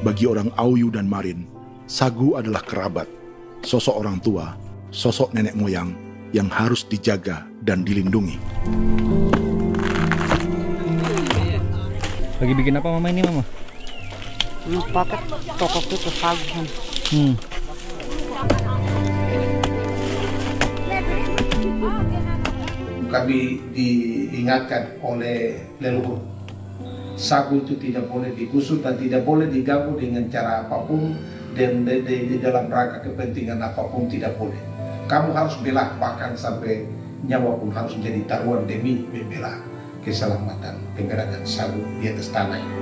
Bagi orang Auyu dan Marin, sagu adalah kerabat, sosok orang tua, sosok nenek moyang yang harus dijaga dan dilindungi. Lagi bikin apa mama ini mama? Pakai toko itu sagu. Kami diingatkan oleh leluhur, sagu itu tidak boleh digusur dan tidak boleh diganggu dengan cara apapun, dan di dalam rangka kepentingan apapun tidak boleh. Kamu harus bela, bahkan sampai nyawa pun harus menjadi taruhan demi membela keselamatan penggerakkan sagu di atas tanah ini.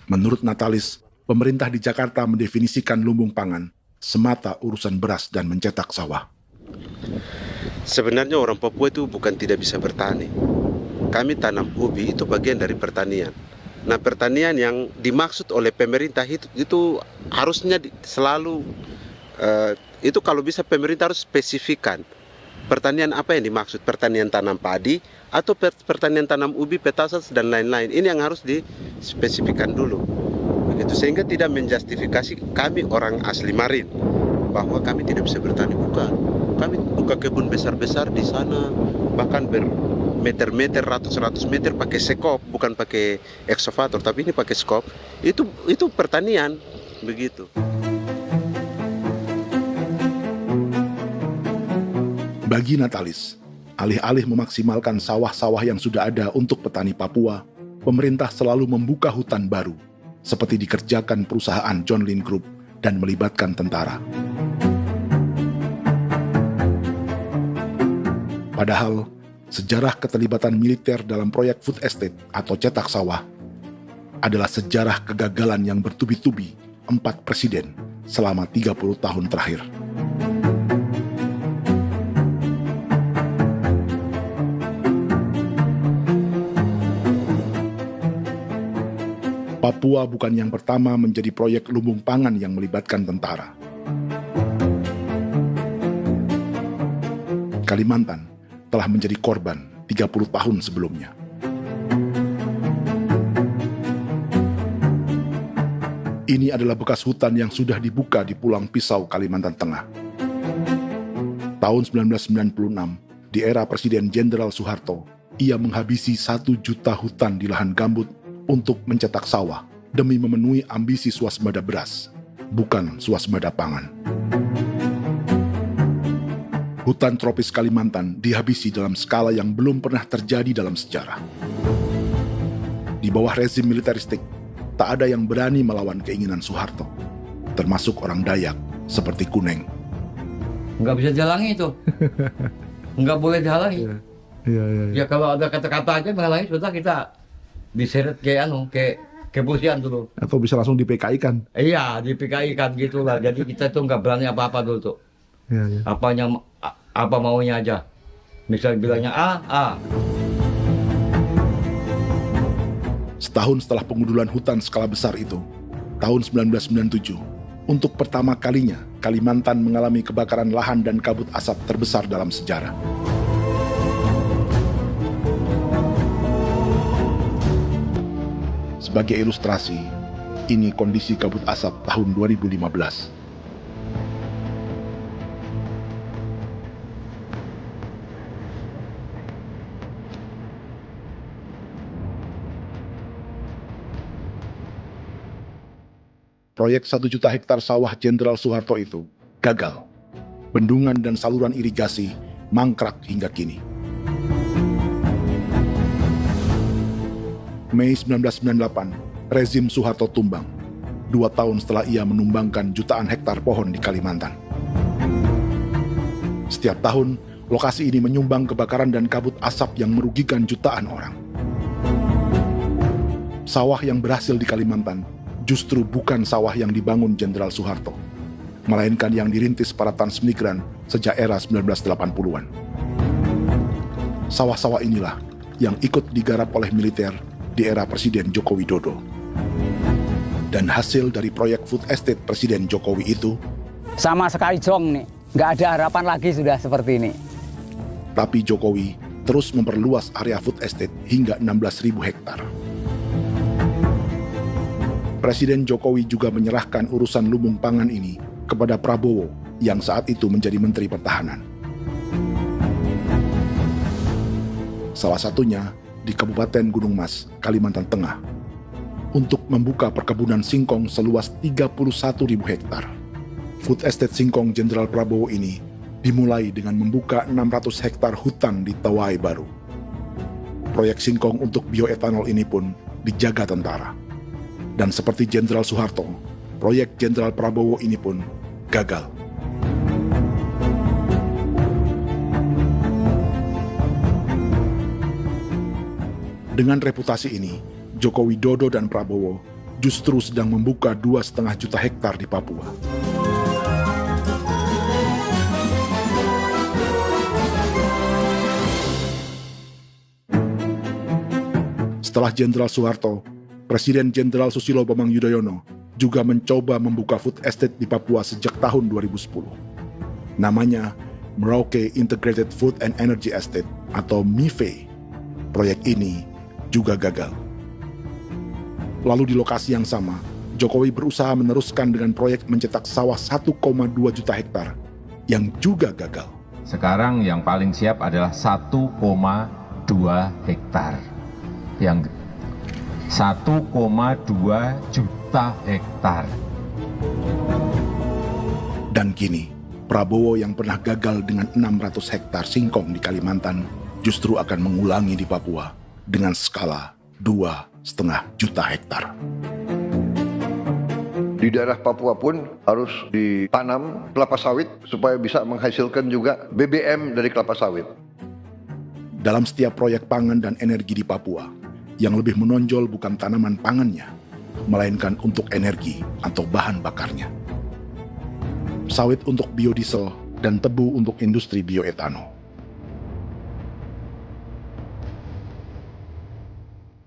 Menurut Natalis, pemerintah di Jakarta mendefinisikan lumbung pangan semata urusan beras dan mencetak sawah. Sebenarnya orang Papua itu bukan tidak bisa bertani. Kami tanam ubi itu bagian dari pertanian. Nah, pertanian yang dimaksud oleh pemerintah itu harusnya selalu, itu kalau bisa pemerintah harus spesifikkan. Pertanian apa yang dimaksud? Pertanian tanam padi atau pertanian tanam ubi, petasan dan lain-lain. Ini yang harus dispesifikkan dulu. Begitu, sehingga tidak menjustifikasi kami orang asli Marin bahwa kami tidak bisa bertani. Bukan. Kami buka kebun besar-besar di sana, bahkan bermeter-meter, ratus-ratus meter pakai sekop, bukan pakai ekskavator, tapi ini pakai skop. Itu pertanian, begitu. Bagi Natalis, alih-alih memaksimalkan sawah-sawah yang sudah ada untuk petani Papua, pemerintah selalu membuka hutan baru, seperti dikerjakan perusahaan John Lynn Group dan melibatkan tentara. Padahal, sejarah keterlibatan militer dalam proyek food estate atau cetak sawah adalah sejarah kegagalan yang bertubi-tubi 4 presiden selama 30 tahun terakhir. Papua bukan yang pertama menjadi proyek lumbung pangan yang melibatkan tentara. Kalimantan telah menjadi korban 30 tahun sebelumnya. Ini adalah bekas hutan yang sudah dibuka di Pulang Pisau, Kalimantan Tengah. Tahun 1996, di era Presiden Jenderal Soeharto, ia menghabisi 1 juta hutan di lahan gambut untuk mencetak sawah demi memenuhi ambisi swasembada beras, bukan swasembada pangan. Hutan tropis Kalimantan dihabisi dalam skala yang belum pernah terjadi dalam sejarah. Di bawah rezim militeristik, tak ada yang berani melawan keinginan Soeharto, termasuk orang Dayak seperti Kuneng. Nggak bisa dihalangi itu. Nggak boleh dihalangi. Ya kalau ada kata-kata aja menghalangi, sudah kita diseret ke kepolisian dulu. Atau bisa langsung di PKI-kan. Iya, di PKI-kan gitulah. Jadi kita tuh nggak berani apa-apa dulu tuh. Ya. Apa maunya aja. Misal bilangnya A. Setahun setelah pengundulan hutan skala besar itu, tahun 1997, untuk pertama kalinya Kalimantan mengalami kebakaran lahan dan kabut asap terbesar dalam sejarah. Sebagai ilustrasi, ini kondisi kabut asap tahun 2015. Proyek 1 juta hektar sawah Jenderal Soeharto itu gagal. Bendungan dan saluran irigasi mangkrak hingga kini. Mei 1998, rezim Soeharto tumbang, 2 tahun setelah ia menumbangkan jutaan hektar pohon di Kalimantan. Setiap tahun, lokasi ini menyumbang kebakaran dan kabut asap yang merugikan jutaan orang. Sawah yang berhasil di Kalimantan justru bukan sawah yang dibangun Jenderal Soeharto, melainkan yang dirintis para transmigran sejak era 1980-an. Sawah-sawah inilah yang ikut digarap oleh militer di era Presiden Joko Widodo. Dan hasil dari proyek food estate Presiden Jokowi itu sama sekali jong nih, nggak ada harapan lagi sudah seperti ini. Tapi Jokowi terus memperluas area food estate hingga 16.000 hektar. Presiden Jokowi juga menyerahkan urusan lumbung pangan ini kepada Prabowo yang saat itu menjadi Menteri Pertahanan. Salah satunya di Kabupaten Gunung Mas, Kalimantan Tengah, untuk membuka perkebunan singkong seluas 31.000 hektar. Food estate singkong Jenderal Prabowo ini dimulai dengan membuka 600 hektar hutan di Tawai Baru. Proyek singkong untuk bioetanol ini pun dijaga tentara. Dan seperti Jenderal Soeharto, proyek Jenderal Prabowo ini pun gagal. Dengan reputasi ini, Joko Widodo dan Prabowo justru sedang membuka 2,5 juta hektar di Papua. Setelah Jenderal Soeharto, Presiden Jenderal Susilo Bambang Yudhoyono juga mencoba membuka food estate di Papua sejak tahun 2010. Namanya Merauke Integrated Food and Energy Estate atau MIFE. Proyek ini juga gagal. Lalu di lokasi yang sama, Jokowi berusaha meneruskan dengan proyek mencetak sawah 1,2 juta hektar yang juga gagal. Sekarang yang paling siap adalah 1,2 hektar. Yang 1,2 juta hektar. Dan kini, Prabowo yang pernah gagal dengan 600 hektar singkong di Kalimantan justru akan mengulangi di Papua dengan skala 2,5 juta hektar. Di daerah Papua pun harus ditanam kelapa sawit supaya bisa menghasilkan juga BBM dari kelapa sawit. Dalam setiap proyek pangan dan energi di Papua, yang lebih menonjol bukan tanaman pangannya, melainkan untuk energi atau bahan bakarnya. Sawit untuk biodiesel dan tebu untuk industri bioetanol.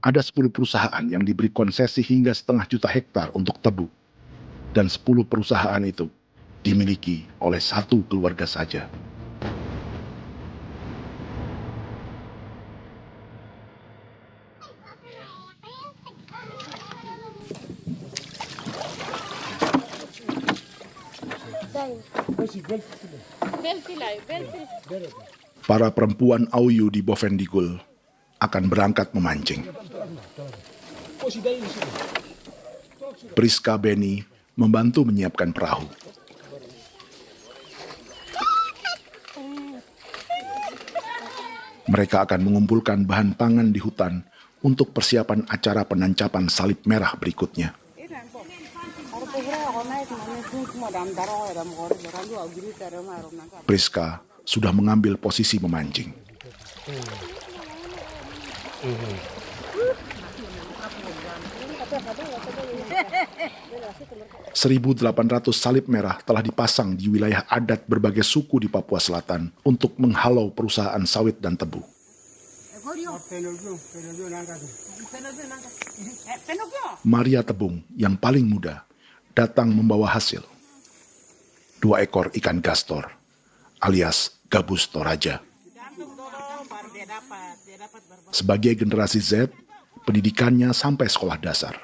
Ada 10 perusahaan yang diberi konsesi hingga 0,5 juta hektar untuk tebu. Dan 10 perusahaan itu dimiliki oleh 1 keluarga saja. Para perempuan Auyu di Bovendigul akan berangkat memancing. Priska Beni membantu menyiapkan perahu. Mereka akan mengumpulkan bahan pangan di hutan untuk persiapan acara penancapan salib merah berikutnya. Priska sudah mengambil posisi memancing. 1.800 salib merah telah dipasang di wilayah adat berbagai suku di Papua Selatan untuk menghalau perusahaan sawit dan tebu. Maria Tebung yang paling muda datang membawa hasil. 2 ekor ikan gastor alias gabus toraja. Sebagai generasi Z, pendidikannya sampai sekolah dasar.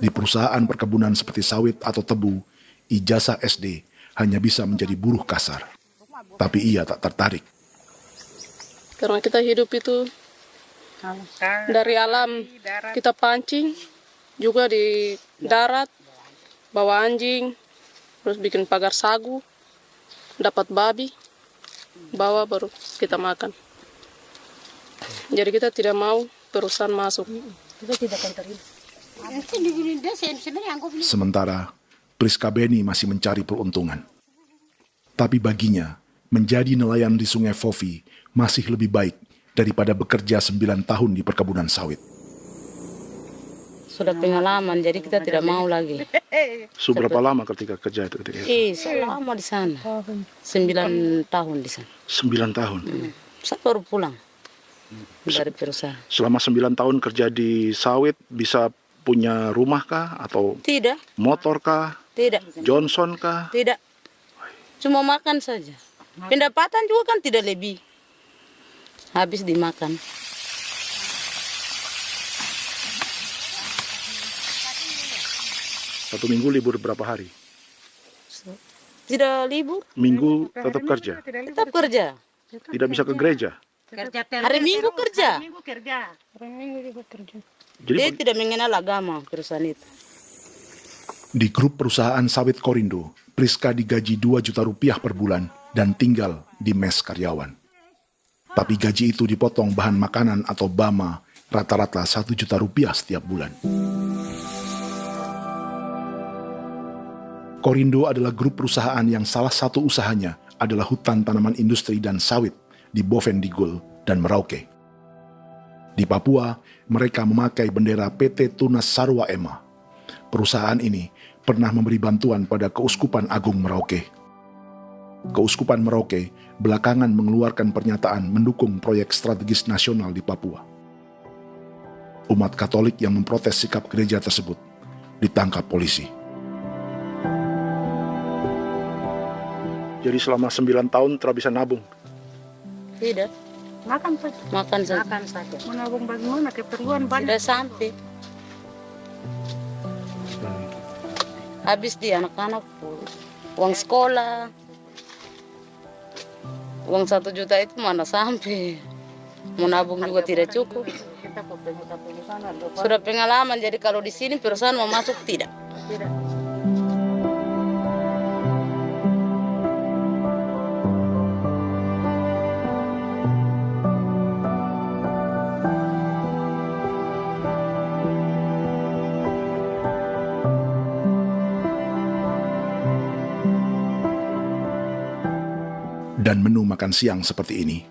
Di perusahaan perkebunan seperti sawit atau tebu, ijazah SD hanya bisa menjadi buruh kasar. Tapi ia tak tertarik. Karena kita hidup itu dari alam, kita pancing, juga di darat, bawa anjing, terus bikin pagar sagu, dapat babi, bawa baru kita makan. Jadi kita tidak mau perusahaan masuk. Sementara Priska Beni masih mencari peruntungan. Tapi baginya, menjadi nelayan di Sungai Fofi masih lebih baik daripada bekerja 9 tahun di perkebunan sawit. Sudah pengalaman, jadi kita tidak mau lagi. Seberapa lama ketika kerja itu? Selama di sana. 9 tahun di sana. 9 tahun? Saya baru pulang dari perusahaan. Selama 9 tahun kerja di sawit, bisa punya rumah kah? Atau Tidak. motor kah? Tidak. Johnson kah? Tidak. Cuma makan saja. Pendapatan juga kan tidak lebih. Habis dimakan. Satu minggu libur berapa hari? Tidak libur. Minggu tetap kerja? Tetap kerja. Tidak bisa ke gereja? Hari Minggu kerja. Hari Minggu juga kerja. Jadi Dia tidak mengenal agama perusahaan itu. di grup perusahaan sawit Korindo, Priska digaji 2 juta rupiah per bulan dan tinggal di mes karyawan. Tapi gaji itu dipotong bahan makanan atau BAMA rata-rata 1 juta rupiah setiap bulan. Korindo adalah grup perusahaan yang salah satu usahanya adalah hutan tanaman industri dan sawit di Bovendigul dan Merauke. Di Papua, mereka memakai bendera PT Tunas Sarwa Ema. Perusahaan ini pernah memberi bantuan pada Keuskupan Agung Merauke. Keuskupan Merauke belakangan mengeluarkan pernyataan mendukung proyek strategis nasional di Papua. Umat Katolik yang memprotes sikap gereja tersebut ditangkap polisi. Jadi selama 9 tahun tidak bisa nabung? Tidak. Makan saja. Makan saja. Makan saja. Menabung bagaimana? Keperluan banyak. Tidak sampai. Habis di anak-anak uang sekolah. Uang 1 juta itu mana sampai. Mau nabung juga tidak cukup. Sudah pengalaman, jadi kalau di sini perusahaan mau masuk tidak. Tidak. Dan menu makan siang seperti ini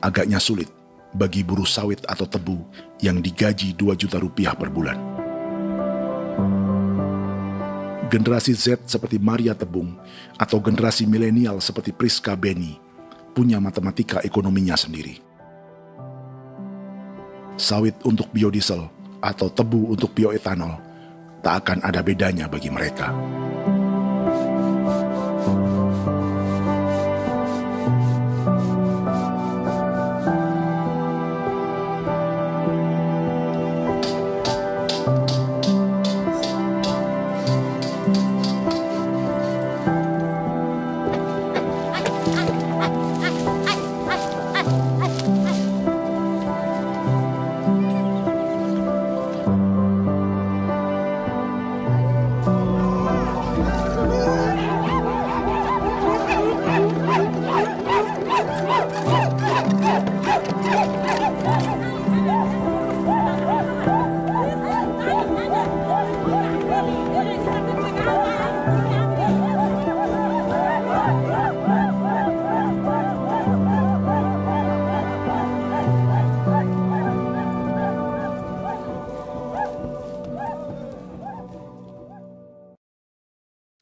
agaknya sulit bagi buruh sawit atau tebu yang digaji 2 juta rupiah per bulan. Generasi Z seperti Maria Tebung atau generasi milenial seperti Priska Beni punya matematika ekonominya sendiri. Sawit untuk biodiesel atau tebu untuk bioetanol tak akan ada bedanya bagi mereka.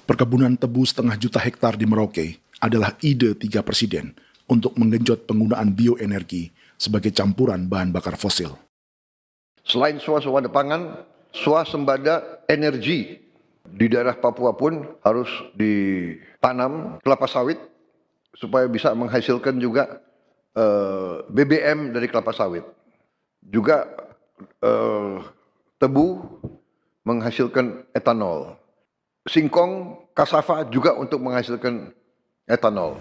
Perkebunan tebu 1,5 juta hektar di Merauke adalah ide 3 presiden untuk menggenjot penggunaan bioenergi sebagai campuran bahan bakar fosil. Selain swasembada pangan, swasembada energi di daerah Papua pun harus ditanam kelapa sawit supaya bisa menghasilkan juga BBM dari kelapa sawit. Juga tebu menghasilkan etanol. Singkong, kasava juga untuk menghasilkan etanol.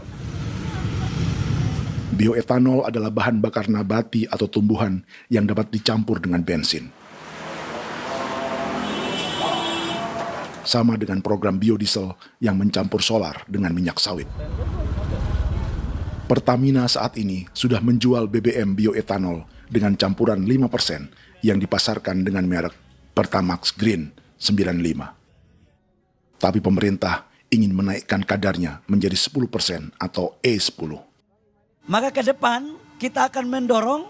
Bioetanol adalah bahan bakar nabati atau tumbuhan yang dapat dicampur dengan bensin. Sama dengan program biodiesel yang mencampur solar dengan minyak sawit. Pertamina saat ini sudah menjual BBM bioetanol dengan campuran 5% yang dipasarkan dengan merek Pertamax Green 95. Tapi pemerintah ingin menaikkan kadarnya menjadi 10% atau E10. Maka ke depan kita akan mendorong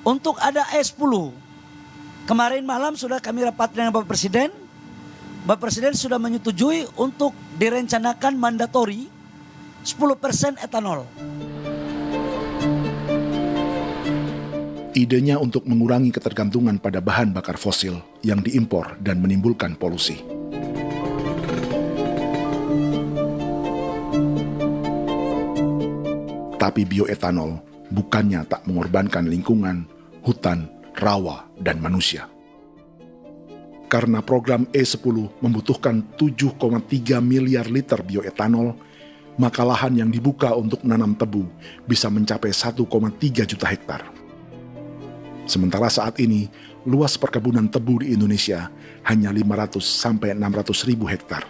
untuk ada E10. Kemarin malam sudah kami rapat dengan Bapak Presiden. Bapak Presiden sudah menyetujui untuk direncanakan mandatori 10% etanol. Idenya untuk mengurangi ketergantungan pada bahan bakar fosil yang diimpor dan menimbulkan polusi. Tapi bioetanol bukannya tak mengorbankan lingkungan, hutan, rawa, dan manusia. Karena program E10 membutuhkan 7,3 miliar liter bioetanol, maka lahan yang dibuka untuk menanam tebu bisa mencapai 1,3 juta hektar. Sementara saat ini, luas perkebunan tebu di Indonesia hanya 500 sampai 600 ribu hektar.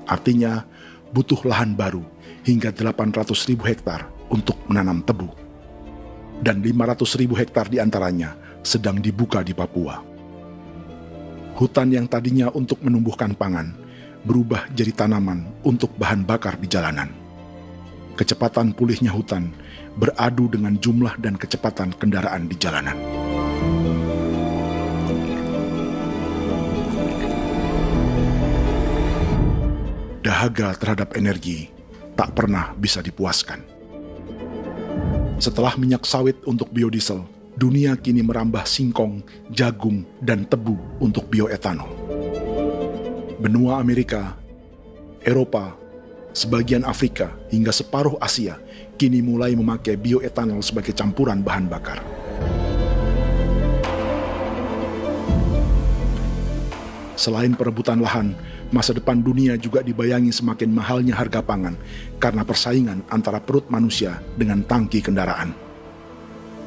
Artinya, butuh lahan baru hingga 800 ribu hektar untuk menanam tebu. Dan 500 ribu hektar diantaranya sedang dibuka di Papua. Hutan yang tadinya untuk menumbuhkan pangan berubah jadi tanaman untuk bahan bakar di jalanan. Kecepatan pulihnya hutan beradu dengan jumlah dan kecepatan kendaraan di jalanan. Dahaga terhadap energi tak pernah bisa dipuaskan. Setelah minyak sawit untuk biodiesel, dunia kini merambah singkong, jagung, dan tebu untuk bioetanol. Benua Amerika, Eropa, sebagian Afrika, hingga separuh Asia kini mulai memakai bioetanol sebagai campuran bahan bakar. Selain perebutan lahan, masa depan dunia juga dibayangi semakin mahalnya harga pangan karena persaingan antara perut manusia dengan tangki kendaraan.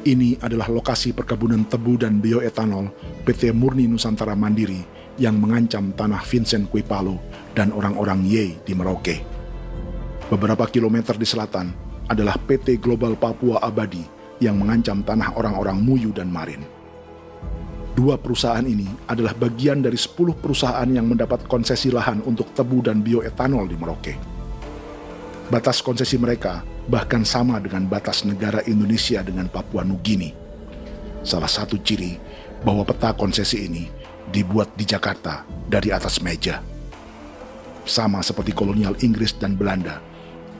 Ini adalah lokasi perkebunan tebu dan bioetanol PT Murni Nusantara Mandiri yang mengancam tanah Vincent Quipalo dan orang-orang Ye di Merauke. Beberapa kilometer di selatan adalah PT Global Papua Abadi yang mengancam tanah orang-orang Muyu dan Marin. Dua perusahaan ini adalah bagian dari 10 perusahaan yang mendapat konsesi lahan untuk tebu dan bioetanol di Merauke. Batas konsesi mereka bahkan sama dengan batas negara Indonesia dengan Papua Nugini. Salah satu ciri bahwa peta konsesi ini dibuat di Jakarta dari atas meja. Sama seperti kolonial Inggris dan Belanda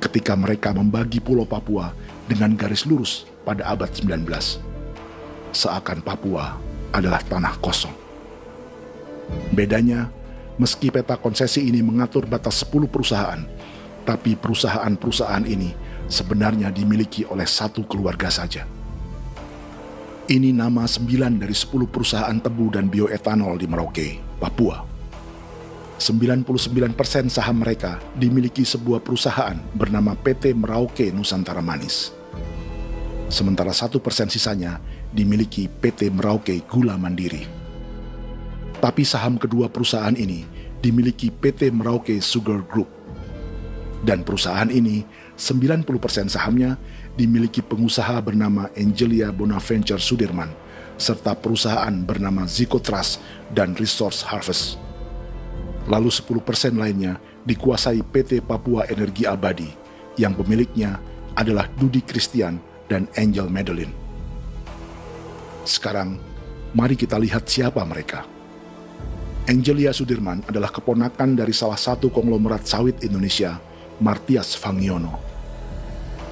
ketika mereka membagi Pulau Papua dengan garis lurus pada abad 19. Seakan Papua adalah tanah kosong. Bedanya, meski peta konsesi ini mengatur batas 10 perusahaan, tapi perusahaan-perusahaan ini sebenarnya dimiliki oleh satu keluarga saja. Ini nama 9 dari 10 perusahaan tebu dan bioetanol di Merauke, Papua. 99% saham mereka dimiliki sebuah perusahaan bernama PT Merauke Nusantara Manis. Sementara 1% sisanya dimiliki PT Merauke Gula Mandiri. Tapi saham kedua perusahaan ini dimiliki PT Merauke Sugar Group. Dan perusahaan ini, 90% sahamnya dimiliki pengusaha bernama Angelia Bonaventure Sudirman, serta perusahaan bernama Zico Trust dan Resource Harvest. Lalu 10% lainnya dikuasai PT Papua Energi Abadi, yang pemiliknya adalah Dudi Christian dan Angel Madeline. Sekarang, mari kita lihat siapa mereka. Angelia Sudirman adalah keponakan dari salah satu konglomerat sawit Indonesia, Martias Fangiono.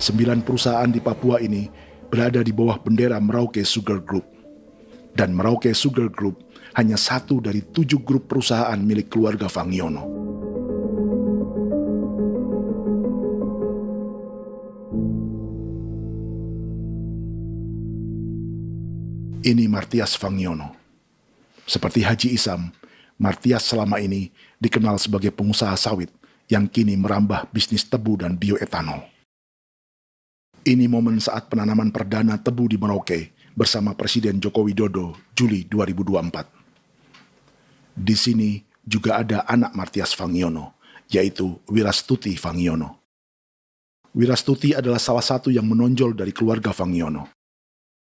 9 perusahaan di Papua ini berada di bawah bendera Merauke Sugar Group. Dan Merauke Sugar Group hanya satu dari 7 grup perusahaan milik keluarga Fangiono. Ini Martias Fangiono. Seperti Haji Isam, Martias selama ini dikenal sebagai pengusaha sawit yang kini merambah bisnis tebu dan bioetanol. Ini momen saat penanaman perdana tebu di Merauke bersama Presiden Joko Widodo Juli 2024. Di sini juga ada anak Martias Fangiono, yaitu Wirastuti Fangiono. Wirastuti adalah salah satu yang menonjol dari keluarga Fangiono.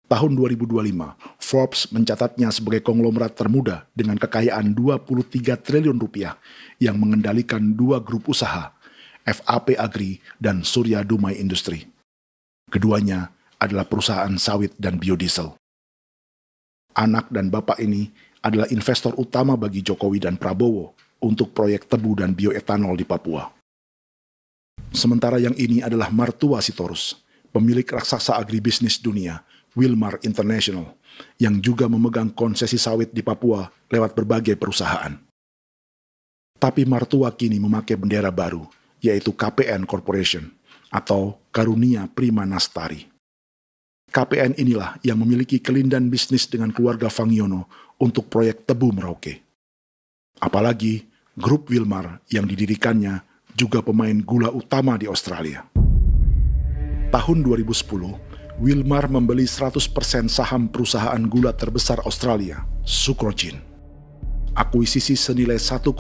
Tahun 2025, Forbes mencatatnya sebagai konglomerat termuda dengan kekayaan 23 triliun rupiah yang mengendalikan 2 grup usaha, FAP Agri dan Surya Dumai Industri. Keduanya adalah perusahaan sawit dan biodiesel. Anak dan bapak ini adalah investor utama bagi Jokowi dan Prabowo untuk proyek tebu dan bioetanol di Papua. Sementara yang ini adalah Martua Sitorus, pemilik raksasa agribisnis dunia, Wilmar International, yang juga memegang konsesi sawit di Papua lewat berbagai perusahaan. Tapi Martua kini memakai bendera baru, yaitu KPN Corporation atau Karunia Prima Nastari. KPN inilah yang memiliki kelindan bisnis dengan keluarga Fangiono untuk proyek tebu Merauke. Apalagi grup Wilmar yang didirikannya juga pemain gula utama di Australia. Tahun 2010, Wilmar membeli 100% saham perusahaan gula terbesar Australia, Sucrogin. Akuisisi senilai 1,5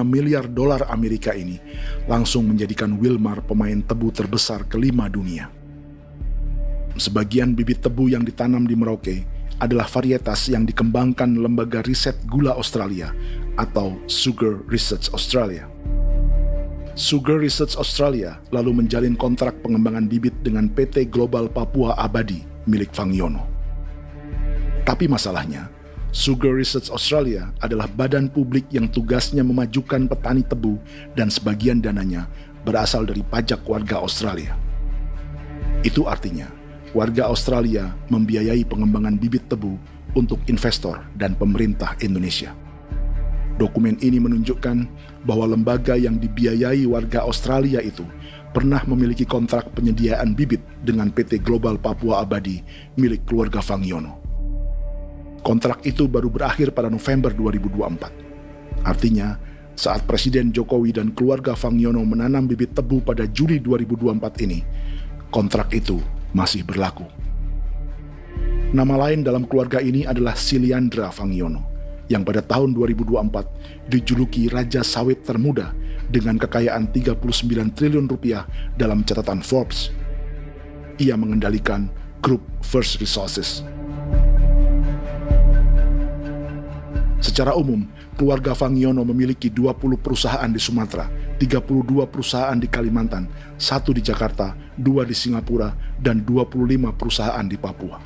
miliar dolar Amerika ini langsung menjadikan Wilmar pemain tebu terbesar kelima dunia. Sebagian bibit tebu yang ditanam di Merauke adalah varietas yang dikembangkan Lembaga Riset Gula Australia atau Sugar Research Australia. Sugar Research Australia lalu menjalin kontrak pengembangan bibit dengan PT Global Papua Abadi milik Fangiono. Tapi masalahnya, Sugar Research Australia adalah badan publik yang tugasnya memajukan petani tebu dan sebagian dananya berasal dari pajak warga Australia. Itu artinya, warga Australia membiayai pengembangan bibit tebu untuk investor dan pemerintah Indonesia. Dokumen ini menunjukkan bahwa lembaga yang dibiayai warga Australia itu pernah memiliki kontrak penyediaan bibit dengan PT Global Papua Abadi milik keluarga Fangiono. Kontrak itu baru berakhir pada November 2024. Artinya, saat Presiden Jokowi dan keluarga Fangiono menanam bibit tebu pada Juli 2024 ini, kontrak itu masih berlaku. Nama lain dalam keluarga ini adalah Siliandra Fangiono, yang pada tahun 2024 dijuluki Raja Sawit Termuda dengan kekayaan 39 triliun rupiah dalam catatan Forbes. Ia mengendalikan grup First Resources. Secara umum, keluarga Fangiono memiliki 20 perusahaan di Sumatera, 32 perusahaan di Kalimantan, 1 di Jakarta, 2 di Singapura, dan 25 perusahaan di Papua.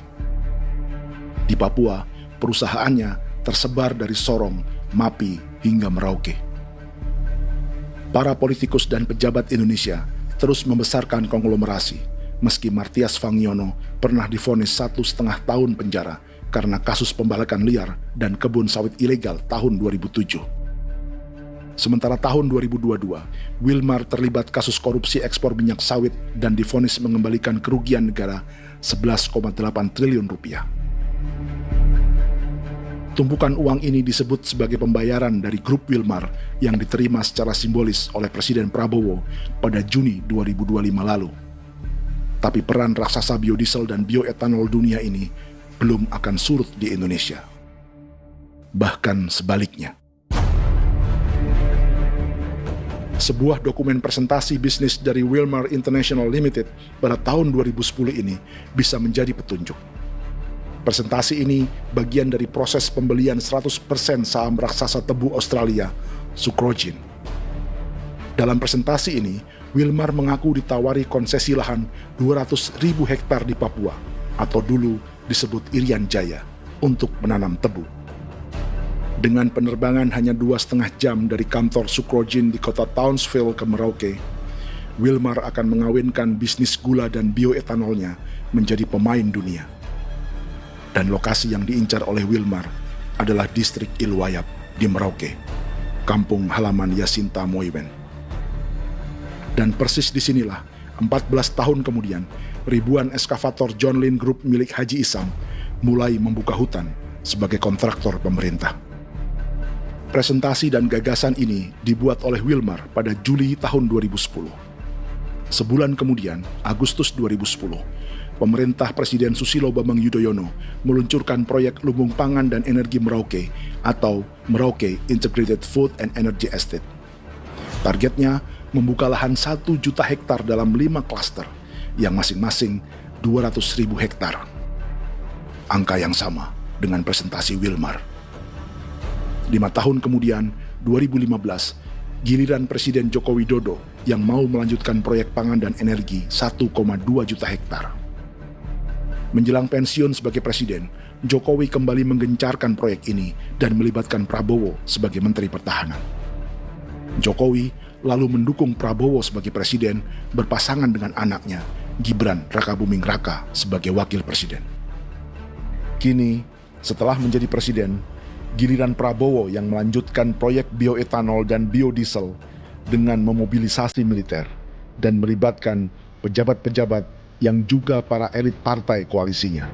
Di Papua, perusahaannya tersebar dari Sorong, Mapi, hingga Merauke. Para politikus dan pejabat Indonesia terus membesarkan konglomerasi, meski Martias Fangiono pernah divonis 1,5 tahun penjara karena kasus pembalakan liar dan kebun sawit ilegal tahun 2007. Sementara tahun 2022, Wilmar terlibat kasus korupsi ekspor minyak sawit dan divonis mengembalikan kerugian negara 11,8 triliun rupiah. Tumpukan uang ini disebut sebagai pembayaran dari grup Wilmar yang diterima secara simbolis oleh Presiden Prabowo pada Juni 2025 lalu. Tapi peran raksasa biodiesel dan bioetanol dunia ini belum akan surut di Indonesia. Bahkan sebaliknya. Sebuah dokumen presentasi bisnis dari Wilmar International Limited pada tahun 2010 ini bisa menjadi petunjuk. Presentasi ini bagian dari proses pembelian 100% saham raksasa tebu Australia, Sucrogin. Dalam presentasi ini, Wilmar mengaku ditawari konsesi lahan 200.000 hektar di Papua, atau dulu disebut Irian Jaya, untuk menanam tebu. Dengan penerbangan hanya 2,5 jam dari kantor Sucrogin di kota Townsville ke Merauke, Wilmar akan mengawinkan bisnis gula dan bioetanolnya menjadi pemain dunia. Dan lokasi yang diincar oleh Wilmar adalah distrik Ilwayap di Merauke, kampung halaman Yasinta Moiwen. Dan persis disinilah, 14 tahun kemudian, ribuan eskavator John Lynn Group milik Haji Isam mulai membuka hutan sebagai kontraktor pemerintah. Presentasi dan gagasan ini dibuat oleh Wilmar pada Juli tahun 2010. Sebulan kemudian, Agustus 2010, pemerintah Presiden Susilo Bambang Yudhoyono meluncurkan proyek Lumbung Pangan dan Energi Merauke atau Merauke Integrated Food and Energy Estate. Targetnya membuka lahan 1 juta hektar dalam 5 klaster, yang masing-masing 200.000 hektar. Angka yang sama dengan presentasi Wilmar. 5 tahun kemudian, 2015, giliran Presiden Joko Widodo yang mau melanjutkan proyek pangan dan energi 1,2 juta hektar. Menjelang pensiun sebagai presiden, Jokowi kembali menggencarkan proyek ini dan melibatkan Prabowo sebagai Menteri Pertahanan. Jokowi lalu mendukung Prabowo sebagai presiden berpasangan dengan anaknya, Gibran Rakabuming Raka sebagai wakil presiden. Kini, setelah menjadi presiden, giliran Prabowo yang melanjutkan proyek bioetanol dan biodiesel dengan memobilisasi militer dan melibatkan pejabat-pejabat yang juga para elit partai koalisinya.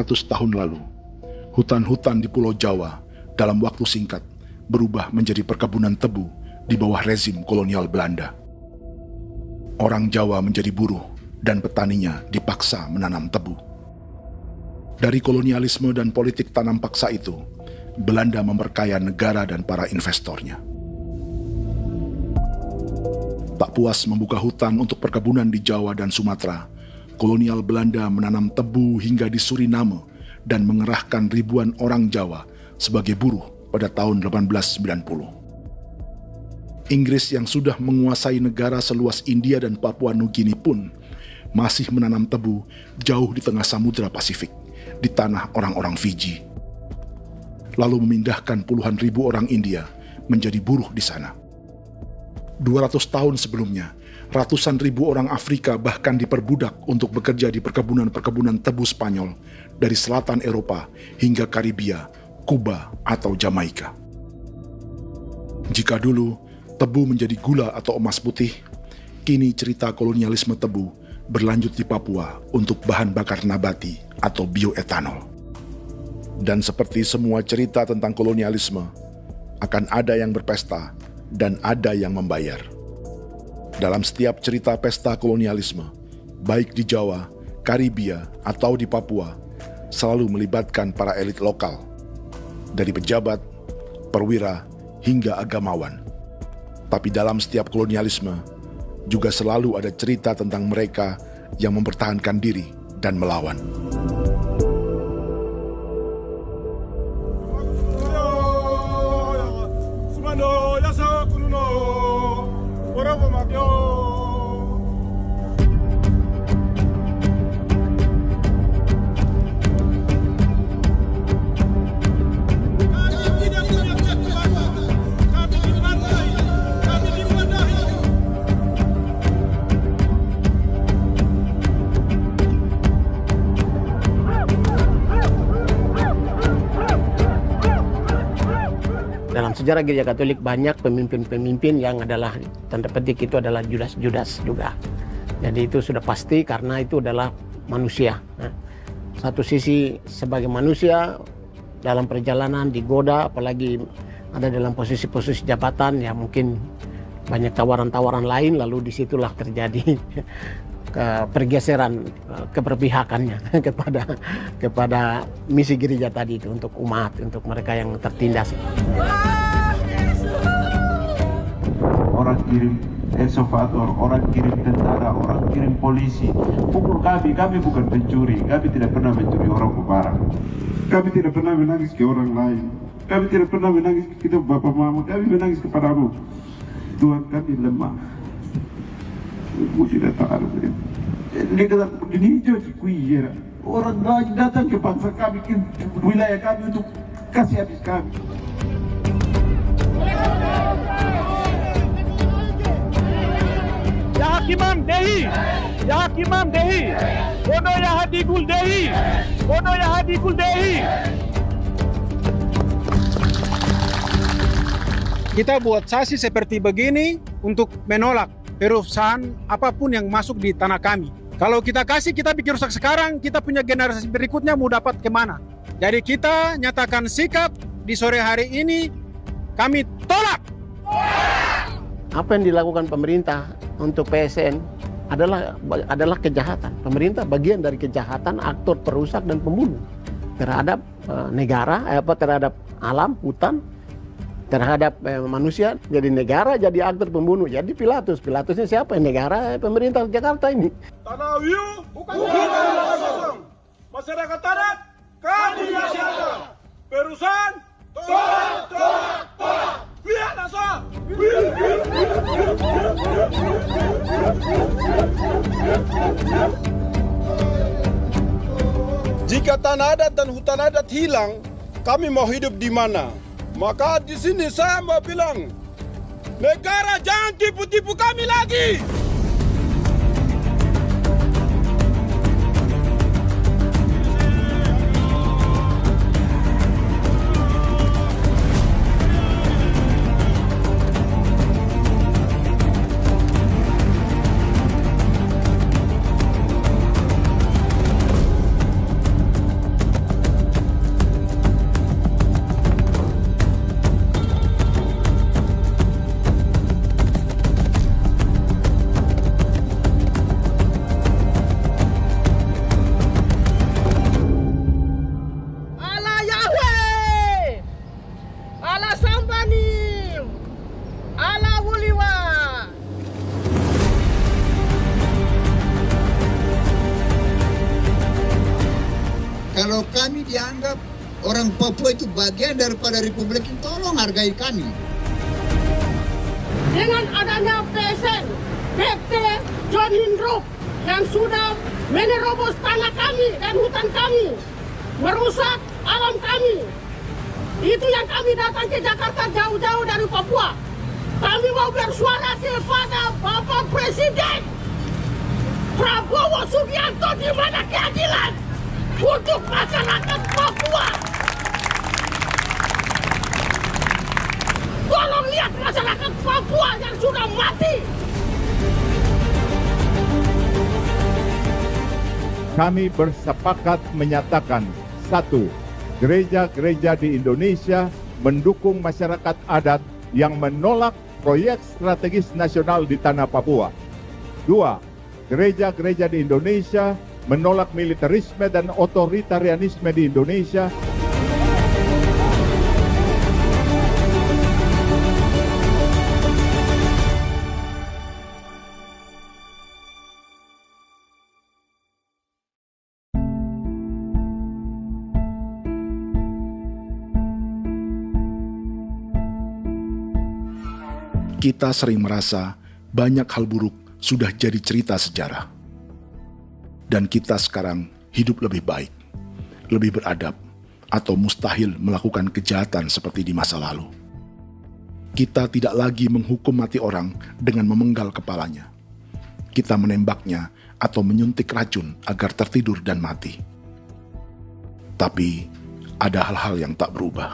Tahun lalu, hutan-hutan di Pulau Jawa dalam waktu singkat berubah menjadi perkebunan tebu di bawah rezim kolonial Belanda. Orang Jawa menjadi buruh dan petaninya dipaksa menanam tebu. Dari kolonialisme dan politik tanam paksa itu, Belanda memperkaya negara dan para investornya. Tak puas membuka hutan untuk perkebunan di Jawa dan Sumatera, kolonial Belanda menanam tebu hingga di Suriname dan mengerahkan ribuan orang Jawa sebagai buruh pada tahun 1890. Inggris yang sudah menguasai negara seluas India dan Papua Nugini pun masih menanam tebu jauh di tengah Samudra Pasifik, di tanah orang-orang Fiji. Lalu memindahkan puluhan ribu orang India menjadi buruh di sana. 200 tahun sebelumnya, ratusan ribu orang Afrika bahkan diperbudak untuk bekerja di perkebunan-perkebunan tebu Spanyol dari selatan Eropa hingga Karibia, Kuba, atau Jamaika. Jika dulu tebu menjadi gula atau emas putih, kini cerita kolonialisme tebu berlanjut di Papua untuk bahan bakar nabati atau bioetanol. Dan seperti semua cerita tentang kolonialisme, akan ada yang berpesta dan ada yang membayar. Dalam setiap cerita pesta kolonialisme, baik di Jawa, Karibia, atau di Papua, selalu melibatkan para elit lokal, dari pejabat, perwira, hingga agamawan. Tapi dalam setiap kolonialisme, juga selalu ada cerita tentang mereka yang mempertahankan diri dan melawan. Dalam sejarah Gereja Katolik banyak pemimpin-pemimpin yang adalah tanda petik itu adalah Judas-Judas juga. Jadi itu sudah pasti karena itu adalah manusia. Nah, satu sisi sebagai manusia dalam perjalanan digoda, apalagi ada dalam posisi-posisi jabatan ya mungkin banyak tawaran-tawaran lain, lalu disitulah terjadi pergeseran keberpihakannya kepada misi gereja tadi itu untuk umat, untuk mereka yang tertindas. Orang kirim eksavator, orang kirim tentara, orang kirim polisi, pukul kami bukan pencuri, kami tidak pernah mencuri orang barang. Kami tidak pernah menangis ke orang lain, kami tidak pernah menangis ke kita bapak mama, kami menangis kepadamu. Tuhan kami lemah. Musi datang ada begini. Ini hijau kuiera. Orang lain datang ke bangsa kami, ke wilayah kami untuk kasih habis kami. Yakimam Dehi, Yakimam Dehi, Bono Yahadigul Dehi, Bono Yahadigul Dehi. Kita buat sasi seperti begini untuk menolak perusahaan apapun yang masuk di tanah kami. Kalau kita kasih, kita bikin rusak sekarang, kita punya generasi berikutnya mau dapat kemana. Jadi kita nyatakan sikap di sore hari ini, kami tolak. Apa yang dilakukan pemerintah untuk PSN adalah kejahatan. Pemerintah bagian dari kejahatan, aktor perusak dan pembunuh terhadap negara, terhadap alam, hutan, terhadap manusia. Jadi negara jadi aktor pembunuh. Jadi Pilatusnya siapa? Negara, pemerintah Jakarta ini. Tanah Wiu bukan kosong. Masyarakat adat kami masyarakat. Perusahaan tolak. Biar asal. Jika tanah adat dan hutan adat hilang, kami mau hidup di mana? Maka di sini saya mau bilang, negara jangan tipu-tipu kami lagi. Kalau kami dianggap orang Papua itu bagian daripada Republik ini, tolong hargai kami. Dengan adanya PSN, PT, John Lindrup yang sudah menerobos tanah kami dan hutan kami, merusak alam kami. Itu yang kami datang ke Jakarta jauh-jauh dari Papua. Kami mau bersuara kepada Bapak Presiden Prabowo Subianto, di mana keadilan untuk masyarakat Papua. Tolong lihat masyarakat Papua yang sudah mati. Kami bersepakat menyatakan, 1. Gereja-gereja di Indonesia mendukung masyarakat adat yang menolak proyek strategis nasional di tanah Papua. 2. Gereja-gereja di Indonesia menolak militerisme dan otoritarianisme di Indonesia. Kita sering merasa banyak hal buruk sudah jadi cerita sejarah. Dan kita sekarang hidup lebih baik, lebih beradab, atau mustahil melakukan kejahatan seperti di masa lalu. Kita tidak lagi menghukum mati orang dengan memenggal kepalanya. Kita menembaknya atau menyuntik racun agar tertidur dan mati. Tapi ada hal-hal yang tak berubah.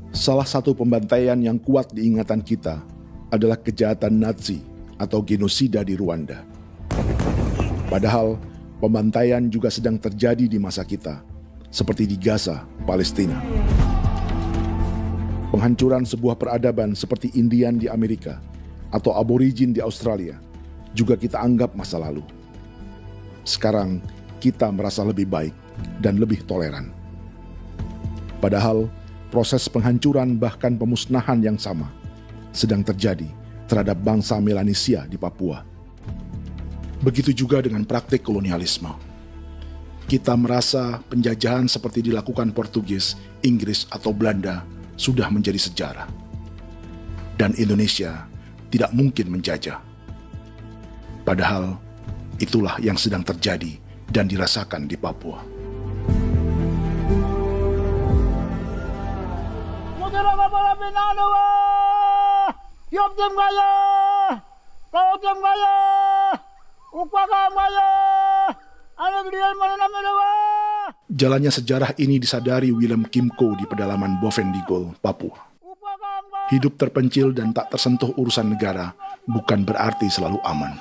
Salah satu pembantaian yang kuat di ingatan kita adalah kejahatan Nazi atau genosida di Rwanda. Padahal pembantaian juga sedang terjadi di masa kita, seperti di Gaza, Palestina. Penghancuran sebuah peradaban seperti Indian di Amerika atau aborigin di Australia juga kita anggap masa lalu. Sekarang kita merasa lebih baik dan lebih toleran. Padahal proses penghancuran bahkan pemusnahan yang sama sedang terjadi terhadap bangsa Melanesia di Papua. Begitu juga dengan praktik kolonialisme. Kita merasa penjajahan seperti dilakukan Portugis, Inggris, atau Belanda sudah menjadi sejarah. Dan Indonesia tidak mungkin menjajah. Padahal itulah yang sedang terjadi dan dirasakan di Papua. Jalannya sejarah ini disadari Willem Kimco di pedalaman Bovendigol, Papua. Hidup terpencil dan tak tersentuh urusan negara bukan berarti selalu aman.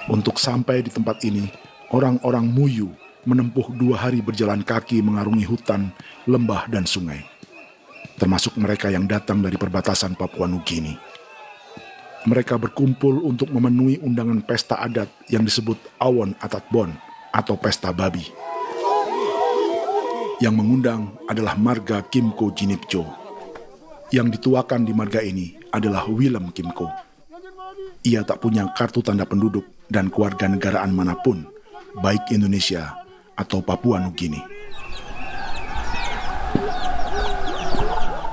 Untuk sampai di tempat ini, orang-orang Muyu menempuh 2 hari berjalan kaki mengarungi hutan, lembah, dan sungai. Termasuk mereka yang datang dari perbatasan Papua Nugini. Mereka berkumpul untuk memenuhi undangan pesta adat yang disebut Awon Atatbon atau pesta babi. Yang mengundang adalah marga Kimco Jinipjo. Yang dituakan di marga ini adalah Willem Kimco. Ia tak punya kartu tanda penduduk dan kewarganegaraan manapun, baik Indonesia atau Papua Nugini.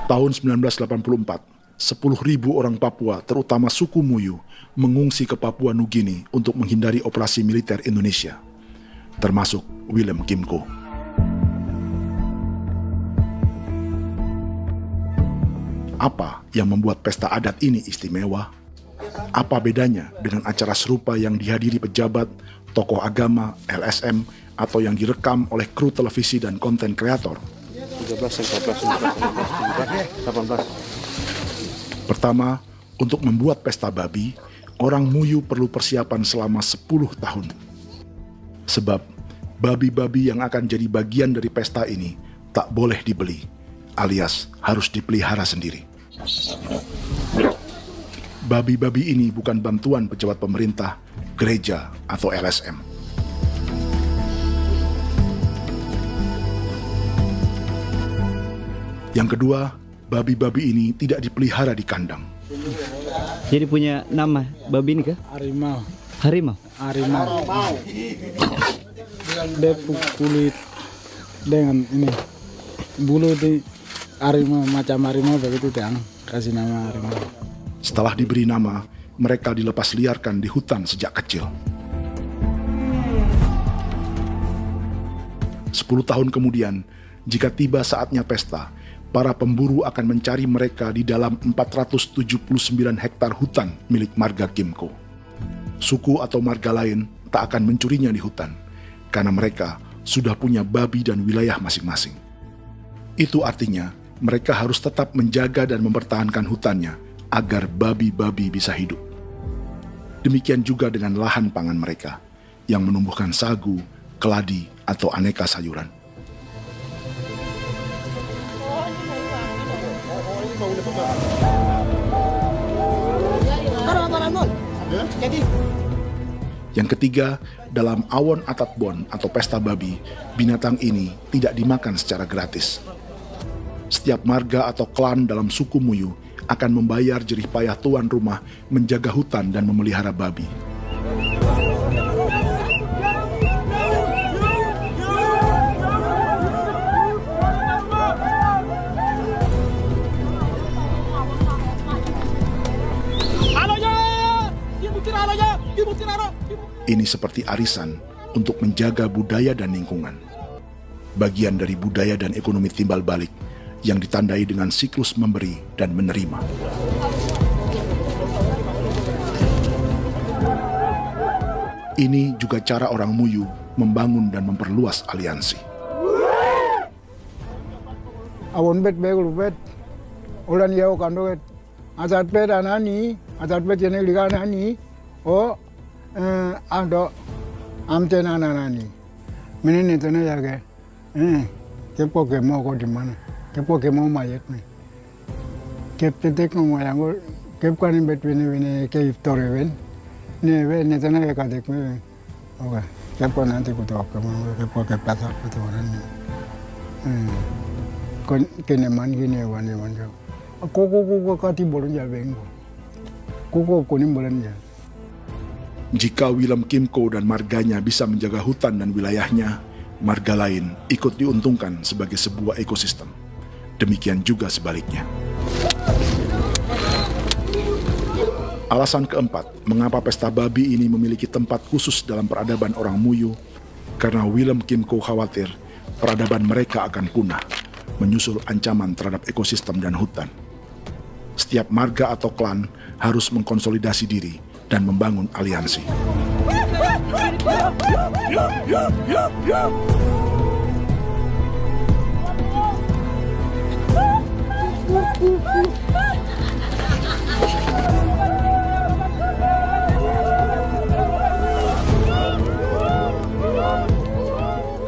Tahun 1984, 10.000 orang Papua, terutama suku Muyu, mengungsi ke Papua Nugini untuk menghindari operasi militer Indonesia, termasuk Willem Kimco. Apa yang membuat pesta adat ini istimewa? Apa bedanya dengan acara serupa yang dihadiri pejabat, tokoh agama, LSM, atau yang direkam oleh kru televisi dan konten kreator? 13, 14, 15, 18. Pertama, untuk membuat pesta babi, orang Muyu perlu persiapan selama 10 tahun. Sebab, babi-babi yang akan jadi bagian dari pesta ini tak boleh dibeli, alias harus dipelihara sendiri. Babi-babi ini bukan bantuan pejabat pemerintah, gereja, atau LSM. Yang kedua, babi-babi ini tidak dipelihara di kandang. Jadi punya nama babi ini kah? Harimau. Harimau? Harimau. Dia kulit dengan ini bulu di harimau, macam harimau begitu yang kasih nama harimau. Setelah diberi nama, mereka dilepas liarkan di hutan sejak kecil. 10 tahun kemudian, jika tiba saatnya pesta, para pemburu akan mencari mereka di dalam 479 hektar hutan milik marga Kimco. Suku atau marga lain tak akan mencurinya di hutan, karena mereka sudah punya babi dan wilayah masing-masing. Itu artinya mereka harus tetap menjaga dan mempertahankan hutannya agar babi-babi bisa hidup. Demikian juga dengan lahan pangan mereka, yang menumbuhkan sagu, keladi, atau aneka sayuran. Yang ketiga, dalam Awon Atatbon atau pesta babi, binatang ini tidak dimakan secara gratis. Setiap marga atau klan dalam suku Muyu akan membayar jerih payah tuan rumah menjaga hutan dan memelihara babi. Ini seperti arisan untuk menjaga budaya dan lingkungan. Bagian dari budaya dan ekonomi timbal balik yang ditandai dengan siklus memberi dan menerima. Ini juga cara orang Muyu membangun dan memperluas aliansi. Awon bet begul bet, ulan yau kando bet, asat bet anani, asat bet jenek liga anani, oh ando amten anani, menini tena jaga, kepo kemo ko di mana, kepo kemo mayat nih, kep tetek no mayangul, kep kanin bet wini ke iftore wen, ne tena ya kadek me, oke, kepo nanti kutu kemo, kepo kepasar kutu orangnya, kene man gini wane wanjo, koko kati bolon jalbeng, koko kuning bolon jal. Jika Willem Kimco dan marganya bisa menjaga hutan dan wilayahnya, marga lain ikut diuntungkan sebagai sebuah ekosistem. Demikian juga sebaliknya. Alasan keempat, mengapa pesta babi ini memiliki tempat khusus dalam peradaban orang Muyu, karena Willem Kimco khawatir peradaban mereka akan punah, menyusul ancaman terhadap ekosistem dan hutan. Setiap marga atau klan harus mengkonsolidasi diri dan membangun aliansi.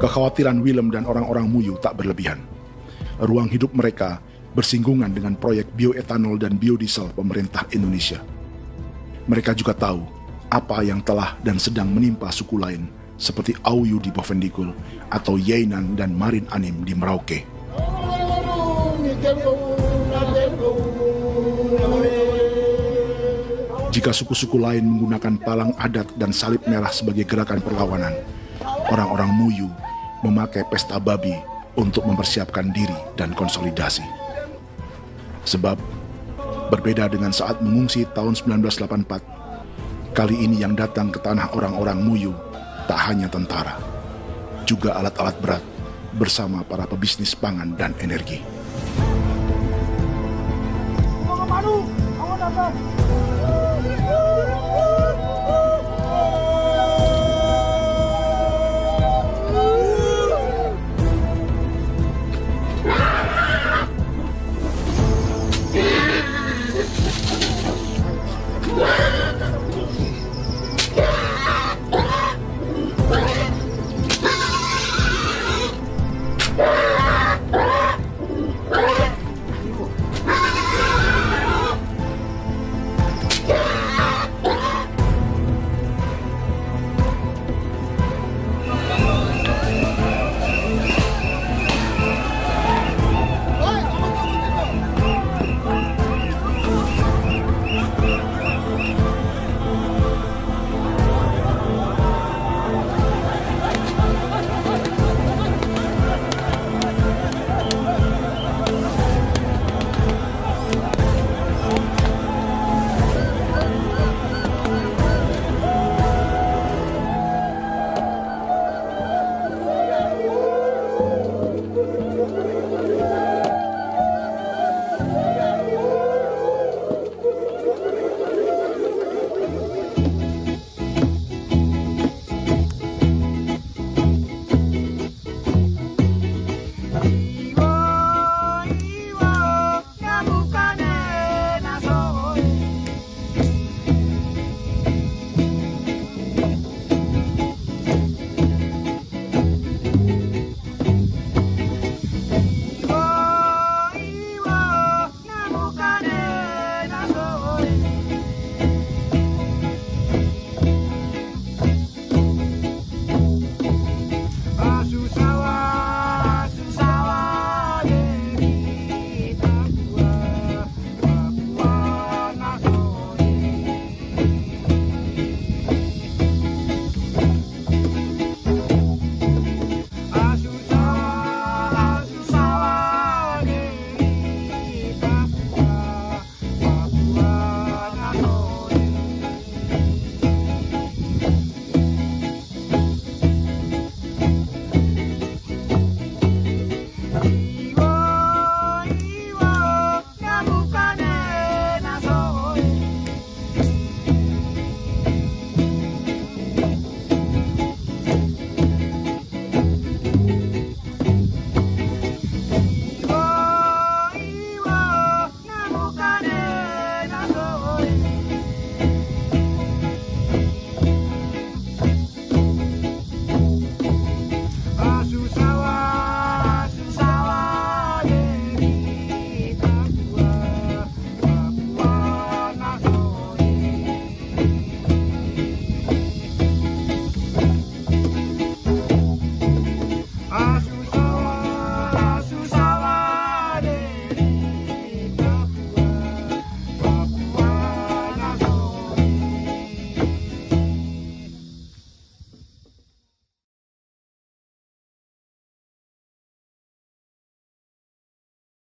Kekhawatiran Willem dan orang-orang Muyu tak berlebihan. Ruang hidup mereka bersinggungan dengan proyek bioetanol dan biodiesel pemerintah Indonesia. Mereka juga tahu apa yang telah dan sedang menimpa suku lain seperti Auyu di Bovendigul atau Yainan dan Marin Anim di Merauke. Jika suku-suku lain menggunakan palang adat dan salib merah sebagai gerakan perlawanan, orang-orang Muyu memakai pesta babi untuk mempersiapkan diri dan konsolidasi. Sebab, berbeda dengan saat mengungsi tahun 1984, kali ini yang datang ke tanah orang-orang Muyu tak hanya tentara, juga alat-alat berat bersama para pebisnis pangan dan energi. Mau ke Palu, mau datang.